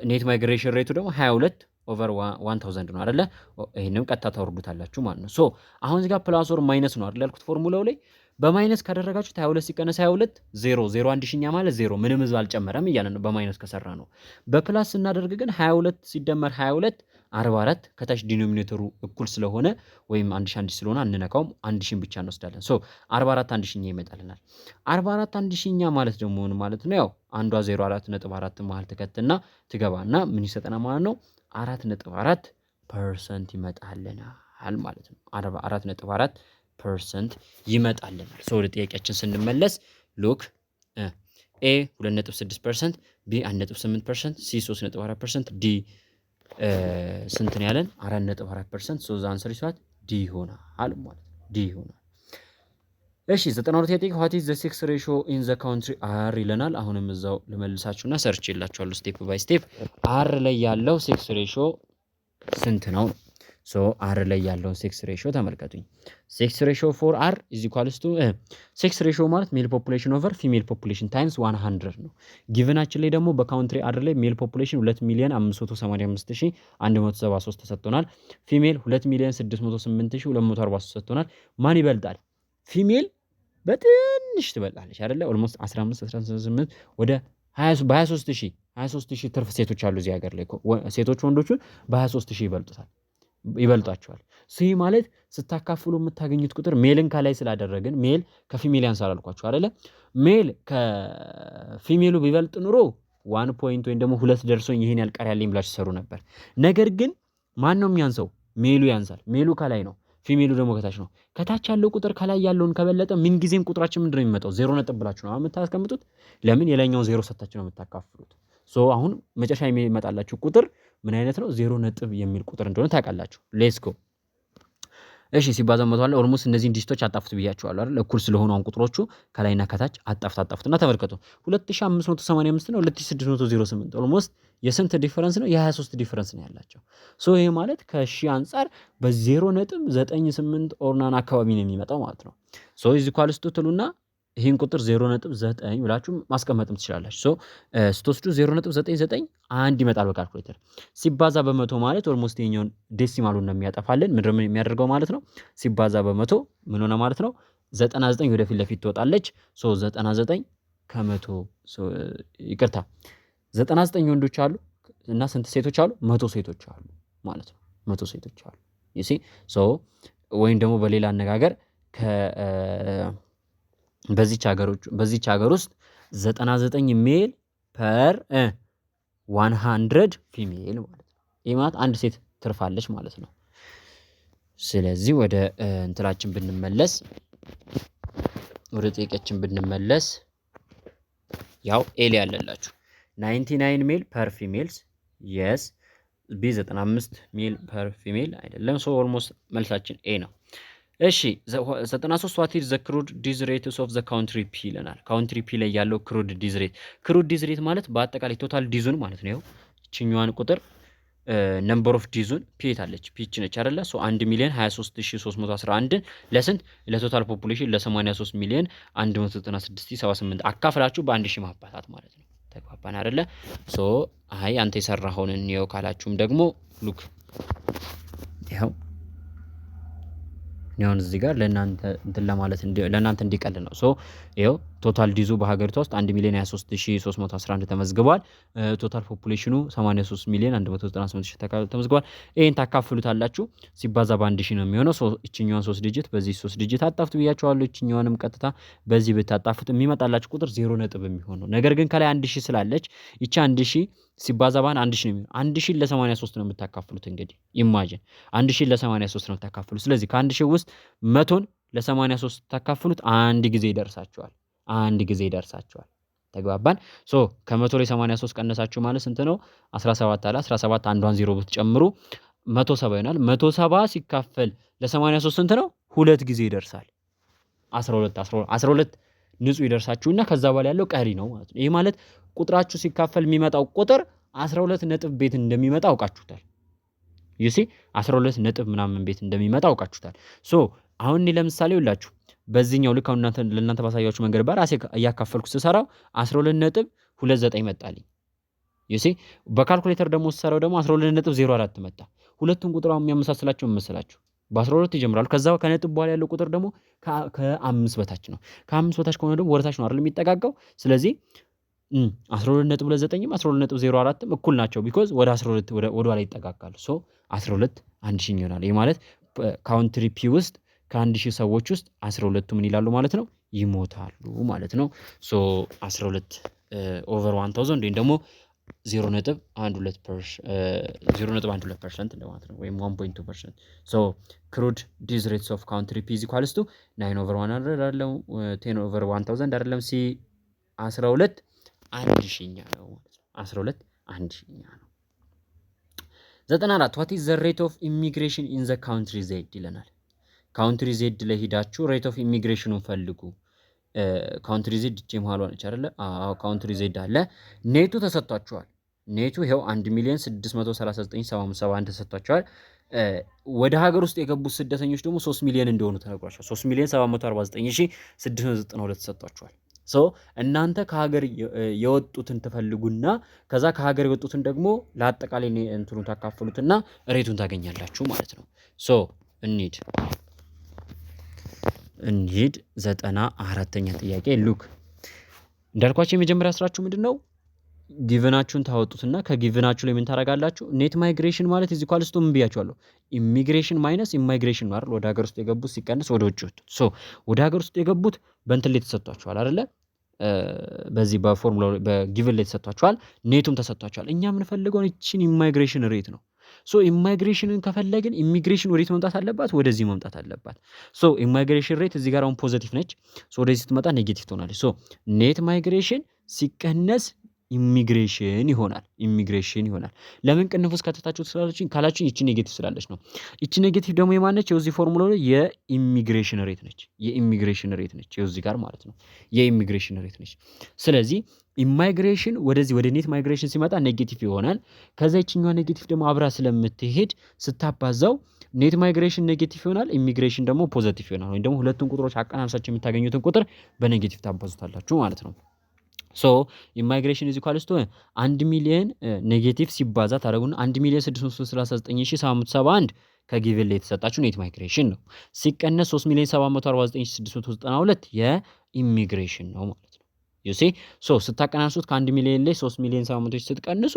ኔት ማይግሬሽን ሬቱ ደግሞ 22 ኦቨር 1000 ነው አይደለ? ይሄንም ቀጥታ ታወርዱታላችሁ ማለት ነው። ሶ አሁን እዚህ ጋር ፕላስ ኦር ማይነስ ነው አይደል ያልኩት ፎርሙላው ላይ። በማይነስ ካደረጋችሁት 22 ሲቀነስ 22 0 አንድ ሺኛ ማለት 0 ምንም ህዝብ አልጨመረም እያለ ነው በማይነስ ከሰራ ነው። በፕላስ ስናደርግ ግን 22 ሲደመር 22 44 ከታች ዲኖሚኔተሩ እኩል ስለሆነ ወይም 1000 ስለሆነ አንነካውም፣ 1000 ብቻ እንወስዳለን። ሶ 44 አንድ ሺኛ ይመጣልናል። 44 አንድ ሺኛ ማለት ደግሞ ምን ማለት ነው? ያው አንዷ 04.4 መሃል ትከትና ትገባና ምን ይሰጠናል ማለት ነው? 4.4% ይመጣልናል ማለት ነው። 4.4% ይመጣልናል። ሶ ወደ ጥያቄያችን ስንመለስ ሉክ ኤ 2.6%፣ ቢ 1.8%፣ ሲ 3.4%፣ ዲ ስንት ነው ያለን? 4.4%። ሶ አንሰር ይስዋት ዲ ይሆናል ማለት ነው። ዲ ይሆናል። እሺ 92 ጥያቄ what is the sex ratio in the country አር ይለናል። አሁንም እዛው ልመልሳችሁና ሰርች ይላችኋለሁ ስቴፕ ባይ ስቴፕ። አር ላይ ያለው ሴክስ ሬሾ ስንት ነው? ሶ አር ላይ ያለውን ሴክስ ሬሽዮ ተመልከቱኝ። ሴክስ ሬሽዮ ፎር አር ኢዝ ኢኳልስ ቱ ሴክስ ሬሽዮ ማለት ሜል ፖፑሌሽን ኦቨር ፊሜል ፖፑሌሽን ታይምስ 100 ነው። ጊቭናችን ላይ ደግሞ በካውንትሪ አር ላይ ሜል ፖፑሌሽን 2,585,173 ተሰጥቶናል። ፊሜል 2,608,243 ተሰጥቶናል። ማን ይበልጣል? ፊሜል በትንሽ ትበልጣለች አይደለ? ኦልሞስት 15 18 ወደ 23,000 ትርፍ ሴቶች አሉ እዚህ ሀገር ላይ ሴቶች ወንዶቹን በ23,000 ይበልጧቸዋል። ይህ ማለት ስታካፍሉ የምታገኙት ቁጥር ሜልን ከላይ ስላደረግን ሜል ከፊሜል ያንሳል አልኳችሁ አይደለ? ሜል ከፊሜሉ ቢበልጥ ኑሮ 1 ፖይንት ወይም ደግሞ 2 ደርሶኝ ይሄን ያልቀር ያለኝ ብላችሁ ሰሩ ነበር። ነገር ግን ማን ነው የሚያንሰው? ሜሉ ያንሳል። ሜሉ ከላይ ነው፣ ፊሜሉ ደግሞ ከታች ነው። ከታች ያለው ቁጥር ከላይ ያለውን ከበለጠ ምን ጊዜም ቁጥራችን ምንድነው የሚመጣው? 0 ነጥብ ብላችሁ ነው የምታስቀምጡት። ለምን? የላይኛውን 0 ሰጣችሁ ነው የምታካፍሉት። ሶ አሁን መጨረሻ የሚመጣላችሁ ቁጥር ምን አይነት ነው? 0 ነጥብ የሚል ቁጥር እንደሆነ ታውቃላችሁ። ሌትስ ጎ። እሺ ሲባዛ መቶ አለ። ኦልሞስት እነዚህን ዲጂቶች አጣፍቱ ብያቸዋለሁ አይደል? እኩል ስለሆኑ አሁን ቁጥሮቹ ከላይና ከታች አጣፍቱና ተመልከቱ። 2585 እና 2608 ኦልሞስት የስንት ዲፈረንስ ነው? የ23 ዲፈረንስ ነው ያላቸው። ሶ ይሄ ማለት ከሺህ አንፃር በ0.98 ኦርናን አካባቢ ነው የሚመጣው ማለት ነው። ሶ ኢዝ ኢኳልስ ቱ ትሉና ይህን ቁጥር 0.9 ብላችሁ ማስቀመጥም ትችላላችሁ። ሶ ስትወስዱ 0.99 አንድ ይመጣል በካልኩሌተር ሲባዛ በመቶ ማለት ኦልሞስት የኛውን ዴሲማሉን ነው የሚያጠፋልን። ምንድን ነው የሚያደርገው ማለት ነው? ሲባዛ በመቶ ምን ሆነ ማለት ነው? 99 ወደፊት ለፊት ትወጣለች። ሶ 99 ከመቶ ይቅርታ 99 ወንዶች አሉ እና ስንት ሴቶች አሉ? 100 ሴቶች አሉ ማለት ነው። 100 ሴቶች አሉ ዩሲ ሶ ወይም ደግሞ በሌላ አነጋገር በዚች ሀገር ውስጥ 99 ሜል ፐር 100 ፊሜል ማለት ነው። ይህ ማለት አንድ ሴት ትርፋለች ማለት ነው። ስለዚህ ወደ እንትላችን ብንመለስ ወደ ጥያቄያችን ብንመለስ ያው ኤል ያለላችሁ 99 ሜል ፐር ፊሜልስ የስ ቢ 95 ሜል ፐር ፊሜል አይደለም። ሶ ኦልሞስት መልሳችን ኤ ነው። እሺ 93 ዋት ኢዝ ዘ ክሩድ ዲዝ ሬትስ ኦፍ ዘ ካውንትሪ ፒ ይለናል። ካውንትሪ ፒ ላይ ያለው ክሩድ ዲዝ ሬት ማለት በአጠቃላይ ቶታል ዲዙን ማለት ነው። ይችኛዋን ቁጥር ነምበር ኦፍ ዲዙን ፒ ታለች ፒች ነች አይደለ? ሶ 1,023,311 ለስንት ለቶታል ፖፑሌሽን ለ83 ሚሊዮን 196,078 አካፍላችሁ በ1000 ማባዛት ማለት ነው። ተግባባን አይደለ? ሶ አይ አንተ የሰራኸውን እንየው ካላችሁም ደግሞ ሉክ ይኸው ነው እዚህ ጋር ለእናንተ እንትን ለማለት ለእናንተ እንዲቀል ነው። ሶ ይኸው ቶታል ዲዙ በሀገሪቷ ውስጥ 1,023,311 ተመዝግቧል። ቶታል ፖፑሌሽኑ 83,198,000 ተመዝግቧል። ይሄን ታካፍሉታላችሁ ሲባዛ በ1000 ነው የሚሆነው። ሶ እቺኛዋን 3 ዲጂት በዚህ 3 ዲጂት አጣፍቱ ብያቸዋለሁ። እቺኛዋንም ቀጥታ በዚህ ብታጣፍቱ የሚመጣላችሁ ቁጥር 0 ነጥብ የሚሆነው ነገር ግን ከላይ 1000 ስላለች ይቺ 1000 ሲባዛ ባን 1000 ነው የሚሆነው። 1000 ለ83 ነው የምታካፍሉት። እንግዲህ ኢማጂን 1000 ለ83 ነው የምታካፍሉት። ስለዚህ ከ1000 ውስጥ 100ን ለ83 ታካፍሉት አንድ ጊዜ ይደርሳቸዋል። ተግባባን። ሶ ከ100 ላይ 83 ቀነሳችሁ ማለት ስንት ነው? 17 አለ። 17 አንዷን 0 ብትጨምሩ 170 ይሆናል። 170 ሲካፈል ለ83 ስንት ነው? 2 ጊዜ ይደርሳል። 12 ንጹህ ይደርሳችሁና ከዛ በኋላ ያለው ቀሪ ነው ማለት ነው። ይሄ ማለት ቁጥራችሁ ሲካፈል የሚመጣው ቁጥር 12 ነጥብ ቤት እንደሚመጣ አውቃችሁታል። ዩሲ 12 ነጥብ ምናምን ቤት እንደሚመጣ አውቃችሁታል። ሶ አሁን ለምሳሌ ሁላችሁ በዚህኛው ልክ አሁን ለእናንተ ባሳያችሁ መንገድ በራሴ እያካፈልኩ ስሰራው 12 ነጥብ 29 መጣልኝ። ዩሲ በካልኩሌተር ደግሞ ስሰራው ደግሞ 12 ነጥብ 04 መጣ። ሁለቱን ቁጥር አሁን የሚያመሳስላቸው መሰላችሁ በ12 ይጀምራሉ። ከዛ ከነጥብ በኋላ ያለው ቁጥር ደግሞ ከ5 በታች ነው። ከ5 በታች ከሆነ ደግሞ ወደታች ነው አይደል የሚጠጋጋው። ስለዚህ 12.9ም 12.04ም እኩል ናቸው ቢኮዝ ወደ 12 ወደ ኋላ ይጠጋጋሉ። ሶ 12 1000 ይሆናል። ይሄ ማለት ካውንትሪ ፒ ውስጥ ከ1000 ሰዎች ውስጥ 12ቱ ምን ይላሉ ማለት ነው? ይሞታሉ ማለት ነው። ሶ 12 ኦቨር 1000 ወይም ደግሞ 0.12% እንደማለት ነው ወይም 1.2%። ሶ ክሩድ ዲዝ ሬትስ ኦፍ ካውንትሪ ፒ ኢዝ ኢኳልስ ቱ 9/100 አይደለም 10/1000 አይደለም ሲ 12 1000ኛ ነው ማለት ነው። 12 1000ኛ ነው። 94 what is the rate of immigration in the country Z ይለናል። ካውንትሪ ዜድ ላይ ሄዳችሁ ሬት ኦፍ ኢሚግሬሽኑን ፈልጉ። ካውንትሪ ዜድ እቺ መሀሏ ነች አይደለ? አዎ ካውንትሪ ዜድ አለ። ኔቱ ተሰጥቷቸዋል። ኔቱ ይሄው 1,639,771 ተሰጥቷቸዋል። ወደ ሀገር ውስጥ የገቡት ስደተኞች ደግሞ 3 ሚሊዮን እንደሆኑ ተነግሯቸዋል። 3 ሚሊዮን 749600 ተሰጥቷቸዋል። እናንተ ከሀገር የወጡትን ትፈልጉና ከዛ ከሀገር የወጡትን ደግሞ ለአጠቃላይ እንትኑን ታካፍሉትና ሬቱን ታገኛላችሁ ማለት ነው። እንሂድ 94ኛ ጥያቄ ሉክ እንዳልኳችሁ የመጀመሪያ ስራችሁ ምንድነው? ጊቨናችሁን ታወጡትና ከጊቨናችሁ ላይ ምን ታረጋላችሁ? ኔት ማይግሬሽን ማለት እዚህ ኳልስቶ ምን ብያችኋለሁ? ኢሚግሬሽን ማይነስ ኢማይግሬሽን ነው አይደል? ወደ ሀገር ውስጥ የገቡት ሲቀንስ ወደ ውጭ ወጡት። ወደ ሀገር ውስጥ የገቡት በእንትን ላይ ተሰጥቷቸዋል አይደለ? በዚህ በፎርሙላ በጊቨን ላይ ተሰጥቷቸዋል። ኔቱም ተሰጥቷቸዋል። እኛ የምንፈልገው እቺን ኢማይግሬሽን ሬት ነው። ኢማይግሬሽንን ከፈለግን ኢሚግሬሽን ወዴት መምጣት አለባት? ወደዚህ መምጣት አለባት። ኢማይግሬሽን ሬት እዚህ ጋር አሁን ፖዚቲቭ ነች። ወደዚህ ስትመጣ ኔጌቲቭ ትሆናለች። ኔት ማይግሬሽን ሲቀነስ ኢሚግሬሽን ይሆናል። ለምን ቅንፍ ውስጥ ከተታችሁ ስላለችኝ ካላችሁኝ እቺ ኔጌቲቭ ስላለች ነው። እቺ ኔጌቲቭ ደግሞ የማነች? የዚህ ፎርሙላ ላይ የኢሚግሬሽን ሬት ነች። የዚህ ጋር ማለት ነው የኢሚግሬሽን ሬት ነች። ስለዚህ ኢማይግሬሽን ወደዚህ ወደ ኔት ማይግሬሽን ሲመጣ ኔጌቲቭ ይሆናል። ከዛ ይችኛዋ ኔጌቲቭ ደግሞ አብራ ስለምትሄድ ስታባዛው ኔት ማይግሬሽን ኔጌቲቭ ይሆናል፣ ኢሚግሬሽን ደግሞ ፖዚቲቭ ይሆናል። ወይም ደግሞ ሁለቱን ቁጥሮች አቀናንሳችሁ የምታገኙትን ቁጥር በኔጌቲቭ ታባዙታላችሁ ማለት ነው። ኢማይግሬሽን ኢዝ ኢኳልስ ቱ 1 ሚሊዮን ኔጌቲቭ ሲባዛ ታደርጉና 1,639,771 ከጊቭን ላይ የተሰጣችሁ ኔት ማይግሬሽን ነው። ሲቀነስ 3,749,692 የኢሚግሬሽን ነው ማለት ነው። ዩሲ ስታቀናንሱት ከ1 ሚሊዮን ላይ 3,700,000 ስትቀንሱ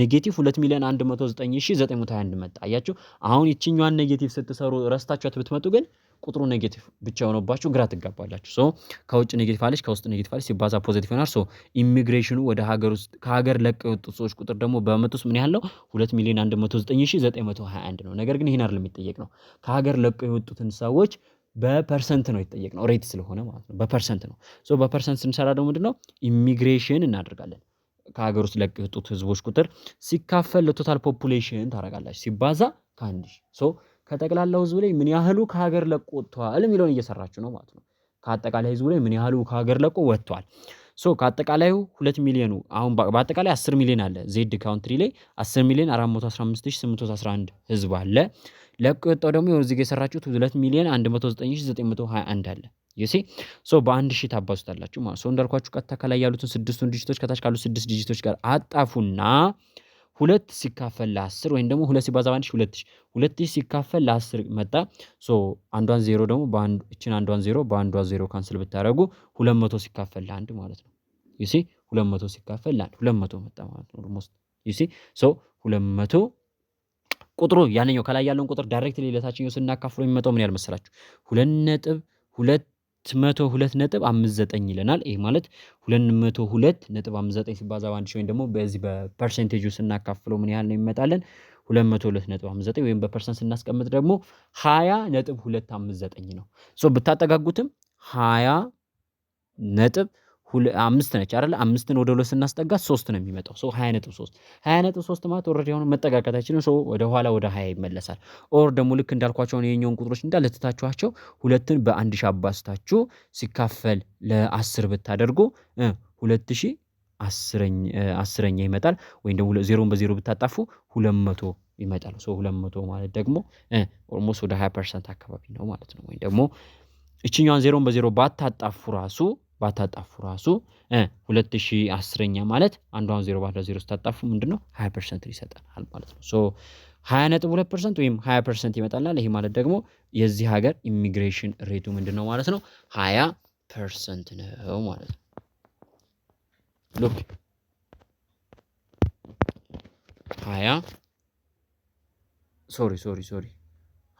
ኔጌቲቭ 2,109,921 መጣ። አያችሁ አሁን ይችኛዋን ኔጌቲቭ ስትሰሩ ረስታችኋት ብትመጡ ግን ቁጥሩ ኔጌቲቭ ብቻ ሆኖባችሁ ግራ ትጋባላችሁ። ከውጭ ኔጌቲቭ አለች ከውስጥ ኔጌቲቭ አለች ሲባዛ ፖዚቲቭ ይሆናል። ኢሚግሬሽኑ ወደ ሀገር ውስጥ ከሀገር ለቀው የወጡት ሰዎች ቁጥር ደግሞ በመቶ ውስጥ ምን ያህል ነው? 2,109,921 ነው። ነገር ግን ይሄን አይደለም የሚጠየቅ ነው። ከሀገር ለቀው የወጡትን ሰዎች በፐርሰንት ነው የተጠየቅ ነው። ሬት ስለሆነ ማለት ነው በፐርሰንት ነው። በፐርሰንት ስንሰራ ደግሞ ምንድነው ኢሚግሬሽን እናደርጋለን። ከሀገር ውስጥ ለቀው የወጡት ህዝቦች ቁጥር ሲካፈል ለቶታል ፖፑሌሽን ታደርጋላችሁ ሲባዛ ከ1000 ከጠቅላላው ህዝብ ላይ ምን ያህሉ ከሀገር ለቆ ወጥቷል የሚለውን እየሰራችሁ ነው ማለት ነው። ከአጠቃላይ ህዝቡ ላይ ምን ያህሉ ከሀገር ለቆ ወጥቷል። ከአጠቃላዩ 2 ሚሊዮኑ አሁን በአጠቃላይ 10 ሚሊዮን አለ ዜድ ካውንትሪ ላይ 10,415,811 ህዝብ አለ። ለቆ የወጣው ደግሞ እዚህ ጋር የሰራችሁት 2,109,921 አለ። ዩሲ በአንድ ሺህ ታባዙታላችሁ ማለት ነው። እንዳልኳችሁ ቀጥታ ከላይ ያሉትን 6ቱን ዲጂቶች ከታች ካሉት 6 ዲጂቶች ጋር አጣፉና 2 ሲካፈል ለ10 ወይም ደግሞ 2 ሲባዛ በ1 ሺህ 2 ሲካፈል ለ10 መጣ። አንዷን 0 ደግሞ በአንዱ እቺን አንዷን 0 በአንዷ 0 ካንስል ብታረጉ 200 ሲካፈል ለ1 ማለት ነው። ዩሲ 200 ሲካፈል ለ1 200 መጣ ማለት ነው። ኦልሞስት ዩሲ 200 ቁጥሩ ያንኛው ከላይ ያለውን ቁጥር ዳይሬክትሊ ለታችኛው ስናካፍለው የሚመጣው ምን ያህል መሰላችሁ? 2.259 ይለናል። ይሄ ማለት 202.59 ሲባዛ በ1 ሺህ ወይም ደግሞ በዚህ በፐርሰንቴጁ ስናካፍለው ምን ያህል ነው የሚመጣለን? 202.59 ወይም በፐርሰንት ስናስቀምጥ ደግሞ 20.259 ነው። ብታጠጋጉትም 20 5 ነች አይደል? 5ን ወደ 2 ስናስጠጋት 3 ነው የሚመጣው። 20.3 ማለት ኦሬዲ አሁን መጠጋጋታችን ወደ ኋላ ወደ 20 ይመለሳል። ኦር ደግሞ ልክ እንዳልኳቸው የኛውን ቁጥሮች እንዳለ ትታችኋቸው 2ን በ1 ሺህ አባዝታችሁ ሲካፈል ለ10 ብታደርጉ 2010ኛ ይመጣል። ወይም ደግሞ 0ን በ0 ብታጣፉ 200 ይመጣል። 200 ማለት ደግሞ ኦልሞስት ወደ 20% አካባቢ ነው ማለት ነው። ወይም ደግሞ እቺኛውን 0ን በ0 ባታጣፉ ራሱ 2010ኛ ማለት አንዷን 0 ባለ 0 ስታጣፉ ምንድነው 20% ይሰጠናል ማለት ነው። 20.2% ወይም 20% ይመጣልናል። ይሄ ማለት ደግሞ የዚህ ሀገር ኢሚግሬሽን ሬቱ ምንድነው ማለት ነው 20% ነው ማለት ነው። ሉክ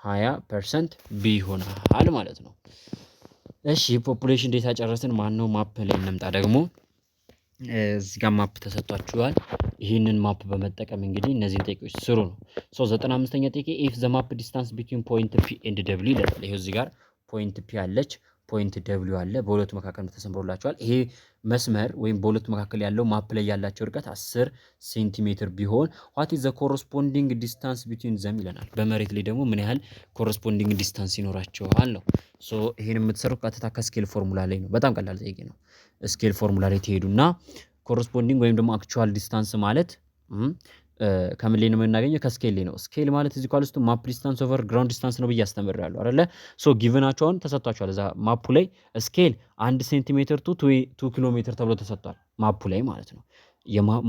20% ቢ ይሆናል ማለት ነው። እሺ ፖፑሌሽን ዴታ ጨረስን። ማነው ማፕ ላይ እንምጣ። ደግሞ እዚህ ጋር ማፕ ተሰጥቷችኋል። ይህንን ማፕ በመጠቀም እንግዲህ እነዚህን ጥያቄዎች ስሩ ነው። 95ኛ ጥያቄ ኢፍ ዘ ማፕ ዲስታንስ ቢትዊን ፖይንት ፒ ኤንድ ደብሊው ይላል። ይሄው እዚህ ጋር ፖይንት ፒ አለች፣ ፖይንት ደብሊው አለ። በሁለቱ መካከል ተሰምሮላችኋል። ይሄ መስመር ወይም በሁለቱ መካከል ያለው ማፕ ላይ ያላቸው ርቀት 10 ሴንቲሜትር ቢሆን what is the corresponding distance between them ይለናል። በመሬት ላይ ደግሞ ምን ያህል ኮረስፖንዲንግ ዲስታንስ ይኖራቸዋል ነው። ይሄን የምትሰሩት ቀጥታ ከስኬል ፎርሙላ ላይ ነው። በጣም ቀላል ጥያቄ ነው። ስኬል ፎርሙላ ላይ ትሄዱና ኮረስፖንዲንግ ወይም ደግሞ አክቹዋል ዲስታንስ ማለት ከምን ላይ ነው የምናገኘው? ከስኬል ላይ ነው። ስኬል ማለት እዚህ ኳል ውስጥ ማፕ ዲስታንስ ኦቨር ግራውንድ ዲስታንስ ነው ብዬ አስተምሬያለሁ አይደለ? ሶ ጊቭናቸውን ተሰጥቷቸዋል። እዛ ማፑ ላይ ስኬል 1 ሴንቲሜትር ቱ 2 ኪሎ ሜትር ተብሎ ተሰጥቷል ማፑ ላይ ማለት ነው።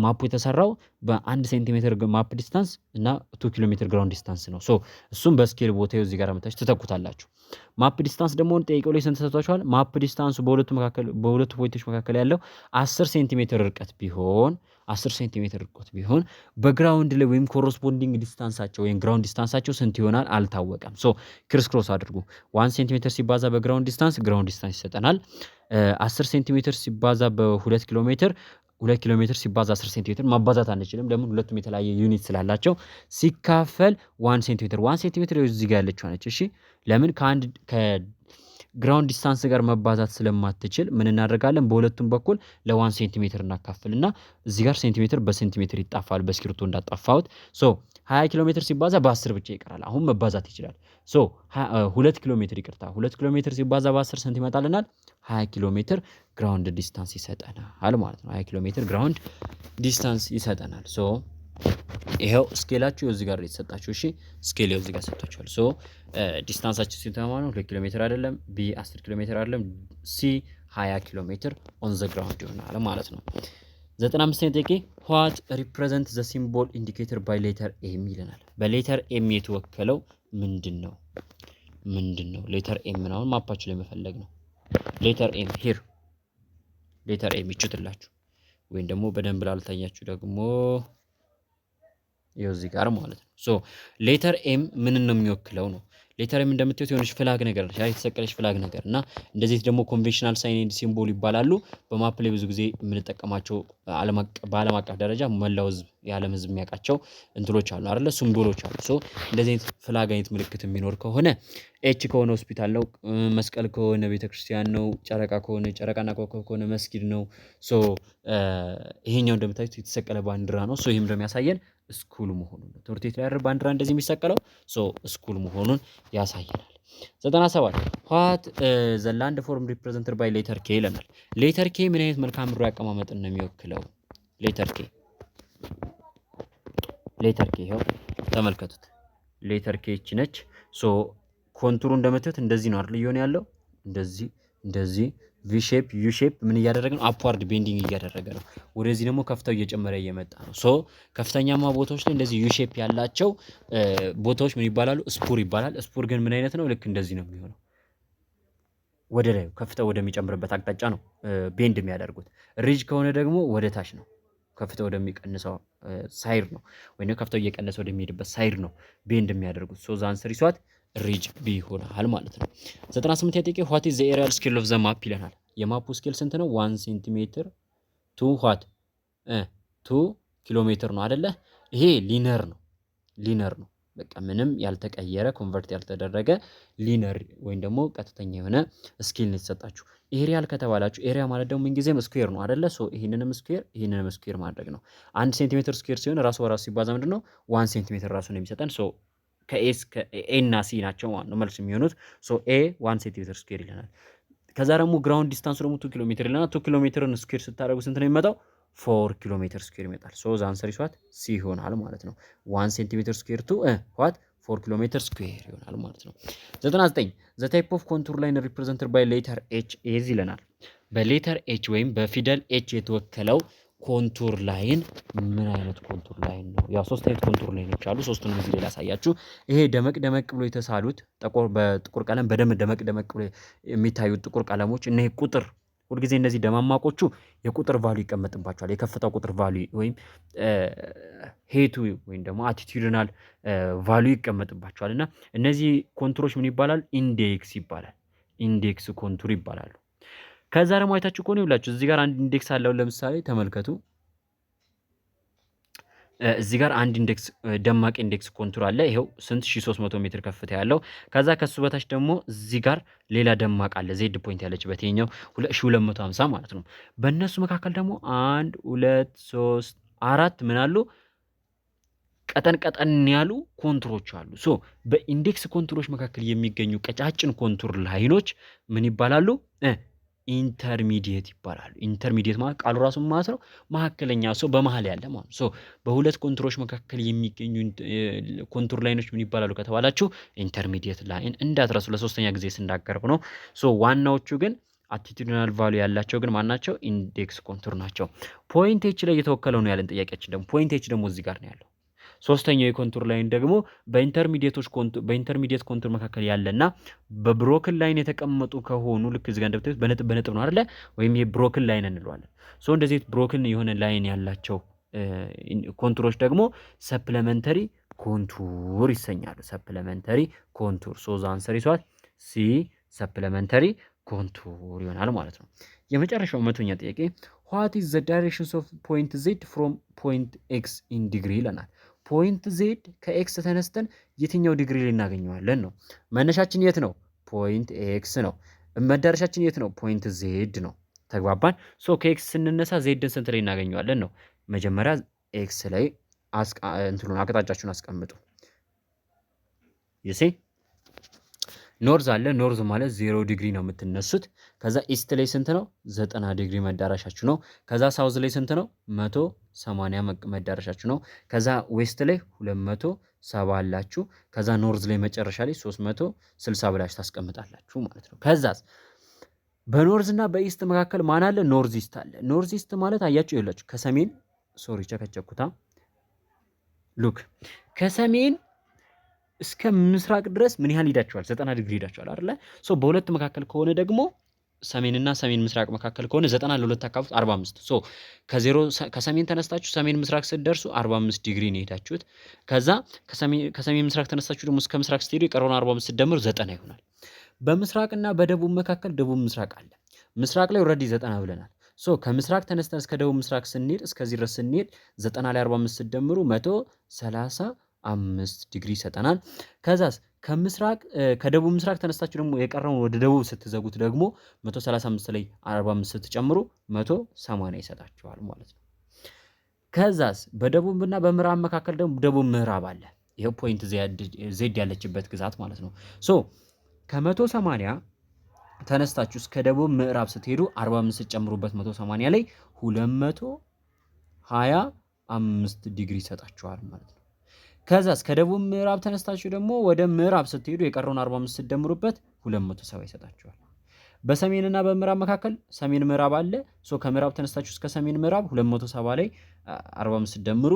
ማፑ የተሰራው በ1 ሴንቲሜትር ማፕ ዲስታንስ እና 2 ኪሎ ሜትር ግራውንድ ዲስታንስ ነው። ሶ እሱም በስኬል ቦታው እዚህ ጋር መታች ትተኩታላችሁ። ማፕ ዲስታንስ ደግሞ ጠይቀው ላይ ስንት ተሰጥቷቸዋል? ማፕ ዲስታንሱ በሁለቱ ፖይንቶች መካከል ያለው 10 ሴንቲሜትር ርቀት ቢሆን 10 ሴንቲሜትር ርቀት ቢሆን በግራውንድ ላይ ወይም ኮረስፖንዲንግ ዲስታንሳቸው ወይም ግራውንድ ዲስታንሳቸው ስንት ይሆናል? አልታወቀም። ሶ ክሪስ ክሮስ አድርጉ። 1 ሴንቲሜትር ሲባዛ በግራውንድ ዲስታንስ ግራውንድ ዲስታንስ ይሰጠናል። 10 ሴንቲሜትር ሲባዛ በ2 ኪሎ ሜትር 2 ኪሎ ሜትር ሲባዛ 10 ሴንቲሜትር ማባዛት አንችልም። ለምን? ሁለቱም የተለያየ ዩኒት ስላላቸው ሲካፈል 1 ሴንቲሜትር 1 ሴንቲሜትር እዚህ ጋር ያለችው ነች። እሺ ለምን? ከግራውንድ ዲስታንስ ጋር መባዛት ስለማትችል ምን እናደርጋለን? በሁለቱም በኩል ለ1 ሴንቲሜትር እናካፍልና እዚህ ጋር ሴንቲሜትር በሴንቲሜትር ይጣፋል። በስክሪፕቶ እንዳጣፋሁት 20 ኪሎ ሜትር ሲባዛ በ10 ብቻ ይቀራል። አሁን መባዛት ይችላል። 2 ኪሎ ሜትር ይቅርታ 2 ኪሎ ሜትር ሲባዛ በ10 ስንት ይመጣልናል? 20 ኪሎ ሜትር ግራውንድ ዲስታንስ ይሰጠናል ማለት ነው። 20 ኪሎ ሜትር ግራውንድ ዲስታንስ ይሰጠናል። ይሄው ስኬላችሁ እዚህ ጋር የተሰጣችሁ። እሺ ስኬል እዚህ ጋር ሰጥቷችኋል። ዲስታንሳችሁ ሲተማ ነው 2 ኪሎ ሜትር አይደለም፣ ቢ 10 ኪሎ ሜትር አይደለም፣ ሲ 20 ኪሎ ሜትር ኦን ዘ ግራውንድ ይሆናል ማለት ነው። 95ኛ ጥያቄ ዋት ሪፕሬዘንት ዘ ሲምቦል ኢንዲኬተር ባይ ሌተር ኤም ይለናል። በሌተር ኤም የተወከለው ምንድነው? ሌተር ኤም ነው። ማፓችሁ ላይ መፈለግ ነው። ሌተር ኤም ሂር ሌተር ኤም ይችትላችሁ ወይም ደግሞ በደንብ ላልታያችሁ ደግሞ ይኸው እዚህ ጋር ማለት ነው። ሌተር ኤም ምን ነው የሚወክለው ነው። ሌተር ኤም እንደምታዩት የሆነች ፍላግ ነገር ነች፣ የተሰቀለች ፍላግ ነገር እና እንደዚህ ደግሞ ኮንቬንሽናል ሳይን ኤንድ ሲምቦል ይባላሉ። በማፕ ላይ ብዙ ጊዜ የምንጠቀማቸው በዓለም አቀፍ ደረጃ መላው ህዝብ የዓለም ህዝብ የሚያውቃቸው እንትሎች አሉ አይደለ? ሲምቦሎች አሉ። እንደዚህ አይነት ፍላግ አይነት ምልክት የሚኖር ከሆነ ኤች ከሆነ ሆስፒታል ነው፣ መስቀል ከሆነ ቤተክርስቲያን ነው፣ ጨረቃ ከሆነ ጨረቃና ኮከብ ከሆነ መስጊድ ነው። ይሄኛው እንደምታዩት የተሰቀለ ባንዲራ ነው። ይህም እንደሚያሳየን ስኩል መሆኑን ነው። ትምህርት ቤት ላይ አይደል ባንዲራ እንደዚህ የሚሰቀለው? ስኩል መሆኑን ያሳየናል። 97 ዋት ዘ ላንድ ፎርም ሪፕሬዘንትድ ባይ ሌተር ኬ ይለናል። ሌተር ኬ ምን አይነት መልክዓ ምድራዊ አቀማመጥን ነው የሚወክለው? ሌተር ኬ ይኸው ተመልከቱት። ሌተር ኬ እቺ ነች። ኮንቱሩ እንደምታዩት እንደዚህ ነው አይደል እየሆነ ያለው እንደዚህ ቪ ሼፕ ዩ ሼፕ ምን እያደረገ ነው? አፕዋርድ ቤንዲንግ እያደረገ ነው። ወደዚህ ደግሞ ከፍታው እየጨመረ እየመጣ ነው። ከፍተኛማ ቦታዎች ላይ እንደዚህ ዩ ሼፕ ያላቸው ቦታዎች ምን ይባላሉ? ስፑር ይባላል። ስፑር ግን ምን አይነት ነው? ልክ እንደዚህ ነው የሚሆነው። ወደ ላይ ከፍታው ወደሚጨምርበት አቅጣጫ ነው ቤንድ የሚያደርጉት። ሪጅ ከሆነ ደግሞ ወደ ታች ነው፣ ከፍታው ወደሚቀንሰው ሳይድ ነው፣ ወይም ከፍታው እየቀነሰ ወደሚሄድበት ሳይድ ነው ቤንድ የሚያደርጉት። ዛ አንሰር ይሷት ሪጅ ቢ ይሆናል ማለት ነው። 98 ጥያቄ ዋት ኢዝ ዘ ኤሪያል ስኬል ኦፍ ዘ ማፕ ይለናል። የማፑ ስኬል ስንት ነው? 1 ሴንቲሜትር ቱ ዋት 2 ኪሎ ሜትር ነው አይደለ? ይሄ ሊነር ነው። በቃ ምንም ያልተቀየረ ኮንቨርት ያልተደረገ ሊነር ወይም ደግሞ ቀጥተኛ የሆነ ስኬል ነው የተሰጣችሁ። ኤሪያል ከተባላችሁ ኤሪያ ማለት ደግሞ ምንጊዜም ስኩዌር ነው አይደለ? ይሄንንም ስኩዌር ማድረግ ነው። 1 ሴንቲሜትር ስኩዌር ሲሆን ራሱ በራሱ ሲባዛ ምንድነው 1 ሴንቲሜትር ራሱ ነው የሚሰጠን። ከኤስ ከኤ እና ሲ ናቸው ማለት ነው መልስ የሚሆኑት። ኤ 1 ሴንቲሜትር ስኩዌር ይለናል። ከዛ ደግሞ ግራውንድ ዲስታንስ ደግሞ 2 ኪሎ ሜትር ይለናል። 2 ኪሎ ሜትርን ስኩዌር ስታደርጉ ስንት ነው የሚመጣው? 4 ኪሎ ሜትር ስኩዌር ይመጣል። ዘ አንሰር ኢዝ ዋት ሲ ይሆናል ማለት ነው። 1 ሴንቲሜትር ስኩዌር ቱ ዋት 4 ኪሎ ሜትር ስኩዌር ይሆናል ማለት ነው። 99 ዘ ታይፕ ኦፍ ኮንቱር ላይን ሪፕሬዘንትድ ባይ ሌተር ኤች ኢዝ ይለናል። በሌተር ኤች ወይም በፊደል ኤች የተወከለው ኮንቱር ላይን ምን አይነት ኮንቱር ላይን ነው? ያው 3 አይነት ኮንቱር ላይኖች አሉ። ሶስቱንም እዚህ ላይ ላሳያችሁ። ይሄ ደመቅ ብሎ የተሳሉት በጥቁር ቀለም በደንብ ደመቅ ብሎ የሚታዩት ጥቁር ቀለሞች እና ይሄ ቁጥር ሁልጊዜ እነዚህ ደማማቆቹ የቁጥር ቫልዩ ይቀመጥባቸዋል። የከፍታው ቁጥር ቫልዩ ወይም ሄቱ ወይም ደግሞ አቲቲዩድናል ቫልዩ ይቀመጥባቸዋል። እና እነዚህ ኮንቱሮች ምን ይባላል? ኢንዴክስ ይባላል። ኢንዴክስ ኮንቱር ይባላሉ። ከዛ ደግሞ አይታችሁ ከሆነ ይብላችሁ እዚህ ጋር አንድ ኢንዴክስ አለው። ለምሳሌ ተመልከቱ። እዚህ ጋር አንድ ኢንዴክስ ደማቅ ኢንዴክስ ኮንቱር አለ። ይሄው ስንት 1300 ሜትር ከፍታ ያለው። ከዛ ከሱ በታች ደግሞ እዚህ ጋር ሌላ ደማቅ አለ ዜድ ፖይንት ያለችበት ይሄኛው 2250 ማለት ነው። በእነሱ መካከል ደግሞ 1 2 3 4 ምን አሉ? ቀጠን ያሉ ኮንቱሮች አሉ። በኢንዴክስ ኮንቱሮች መካከል የሚገኙ ቀጫጭን ኮንቱር ላይኖች ምን ይባላሉ? ኢንተርሚዲየት ይባላሉ። ኢንተርሚዲየት ማለት ቃሉ ራሱ ማለት ነው መካከለኛ ሰው በመሃል ያለ ማለት ነው። በሁለት ኮንቱሮች መካከል የሚገኙ ኮንቱር ላይኖች ምን ይባላሉ ከተባላችሁ ኢንተርሚዲየት ላይን እንዳትረሱ። ለሶስተኛ ጊዜ ስንዳቀርብ ነው። ዋናዎቹ ግን አቲቲዩዲናል ቫልዩ ያላቸው ግን ማናቸው? ኢንዴክስ ኮንቱር ናቸው። ፖይንት ኤች ላይ የተወከለው ነው ያለን ጥያቄያችን ደግሞ ፖይንት ኤች ደግሞ እዚህ ጋር ነው ያለው። ሶስተኛው የኮንቱር ላይን ደግሞ በኢንተርሚዲየት ኮንቱር መካከል ያለና በብሮክን ላይን የተቀመጡ ከሆኑ ልክ እዚህ ጋር እንደምታዩት በነጥብ በነጥብ ነው አይደለ? ወይም ይሄ ብሮክን ላይን እንለዋለን። እንደዚህ ብሮክን የሆነ ላይን ያላቸው ኮንቱሮች ደግሞ ሰፕለመንተሪ ኮንቱር ይሰኛሉ። ሰፕለመንተሪ ኮንቱር ሶ ዘ አንሰር ኢዝ ዋት ሲ ሰፕለመንተሪ ኮንቱር ይሆናል ማለት ነው። የመጨረሻው መቶኛ ጥያቄ ዋት ኢዝ ዘ ዳይሬክሽንስ ኦፍ ፖይንት ዜድ ፍሮም ፖይንት ኤክስ ኢን ዲግሪ ይለናል። ፖይንት ዜድ ከኤክስ ተነስተን የትኛው ዲግሪ ላይ እናገኘዋለን ነው። መነሻችን የት ነው? ፖይንት ኤክስ ነው። መዳረሻችን የት ነው? ፖይንት ዜድ ነው። ተግባባን። ከኤክስ ስንነሳ ዜድን ስንት ላይ እናገኘዋለን ነው። መጀመሪያ ኤክስ ላይ እንትኑን አቅጣጫችሁን አስቀምጡ። ይሴ ኖርዝ አለ። ኖርዝ ማለት 0 ዲግሪ ነው የምትነሱት። ከዛ ኢስት ላይ ስንት ነው? 90 ዲግሪ መዳረሻችሁ ነው። ከዛ ሳውዝ ላይ ስንት ነው? 180 መዳረሻችሁ ነው። ከዛ ዌስት ላይ 270 አላችሁ። ከዛ ኖርዝ ላይ መጨረሻ ላይ 360 ብላችሁ ታስቀምጣላችሁ ማለት ነው። ከዛስ በኖርዝ እና በኢስት መካከል ማን አለ? ኖርዝ ኢስት አለ። ኖርዝ ኢስት ማለት አያችሁ ይላችሁ ከሰሜን ቸከቸኩታ ሉክ ከሰሜን እስከ ምስራቅ ድረስ ምን ያህል ሄዳችኋል? 90 ዲግሪ ሄዳችኋል አይደለ? በሁለት መካከል ከሆነ ደግሞ ሰሜንና ሰሜን ምስራቅ መካከል ከሆነ 90 ለሁለት አካፍሉት 45። ከሰሜን ተነስታችሁ ሰሜን ምስራቅ ስትደርሱ 45 ዲግሪ ነው ሄዳችሁት። ከዛ ከሰሜን ምስራቅ ተነስታችሁ ደግሞ እስከ ምስራቅ ስትሄዱ የቀረውን 45 ስትደምሩ 90 ይሆናል። በምስራቅና በደቡብ መካከል ደቡብ ምስራቅ አለ። ምስራቅ ላይ ኦልሬዲ 90 ብለናል። ከምስራቅ ተነስተን እስከ ደቡብ ምስራቅ ስንሄድ እስከዚህ ድረስ ስንሄድ 90 ላይ 45 ስትደምሩ 135 ዲግሪ ይሰጠናል። ከዛስ ከደቡብ ምስራቅ ተነስታችሁ ደግሞ የቀረውን ወደ ደቡብ ስትዘጉት ደግሞ 135 ላይ 45 ስትጨምሩ 180 ይሰጣችኋል ማለት ነው። ከዛስ በደቡብና በምዕራብ መካከል ደግሞ ደቡብ ምዕራብ አለ። ይሄው ፖይንት ዜድ ያለችበት ግዛት ማለት ነው። ከ180 ተነስታችሁ እስከ ደቡብ ምዕራብ ስትሄዱ 45 ስትጨምሩበት 180 ላይ 225 ዲግሪ ይሰጣችኋል ማለት ነው። ከዛስ ከደቡብ ምዕራብ ተነስታችሁ ደግሞ ወደ ምዕራብ ስትሄዱ የቀረውን 45 ስትደምሩበት 270 ይሰጣችኋል። በሰሜንና በምዕራብ መካከል ሰሜን ምዕራብ አለ። ከምዕራብ ተነስታችሁ እስከ ሰሜን ምዕራብ 270 ላይ 45 ስትደምሩ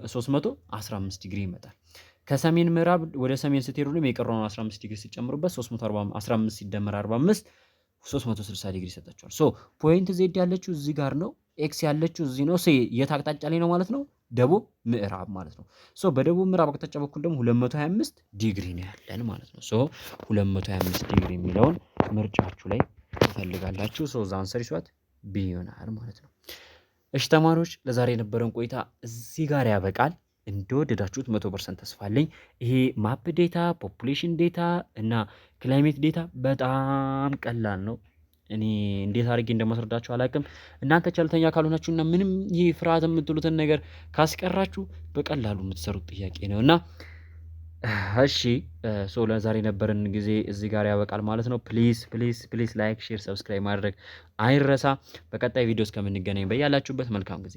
315 ዲግሪ ይመጣል። ከሰሜን ምዕራብ ወደ ሰሜን ስትሄዱ ደግሞ የቀረውን 15 ዲግሪ ስትጨምሩበት 315 ሲደመር 45 360 ዲግሪ ይሰጣችኋል። ፖይንት ዜድ ያለችው እዚህ ጋር ነው። ኤክስ ያለችው እዚህ ነው። የት አቅጣጫ ላይ ነው ማለት ነው? ደቡብ ምዕራብ ማለት ነው። በደቡብ ምዕራብ አቅጣጫ በኩል ደግሞ 225 ዲግሪ ነው ያለን ማለት ነው። 225 ዲግሪ የሚለውን ምርጫችሁ ላይ ትፈልጋላችሁ። ዘ አንሰር ኢዝ ዋት ቢ ይሆናል ማለት ነው። እሺ ተማሪዎች ለዛሬ የነበረን ቆይታ እዚህ ጋር ያበቃል። እንደወደዳችሁት 100% ተስፋ አለኝ። ይሄ ማፕ ዴታ፣ ፖፑሌሽን ዴታ እና ክላይሜት ዴታ በጣም ቀላል ነው። እኔ እንዴት አድርጌ እንደማስረዳችሁ አላውቅም። እናንተ ቸልተኛ ካልሆናችሁና ምንም ይህ ፍርሃት የምትሉትን ነገር ካስቀራችሁ በቀላሉ የምትሰሩት ጥያቄ ነው እና እሺ ለዛሬ የነበረን ጊዜ እዚህ ጋር ያበቃል ማለት ነው። ፕሊዝ ላይክ፣ ሼር፣ ሰብስክራይብ ማድረግ አይረሳ። በቀጣይ ቪዲዮ እስከምንገናኝ በያላችሁበት መልካም ጊዜ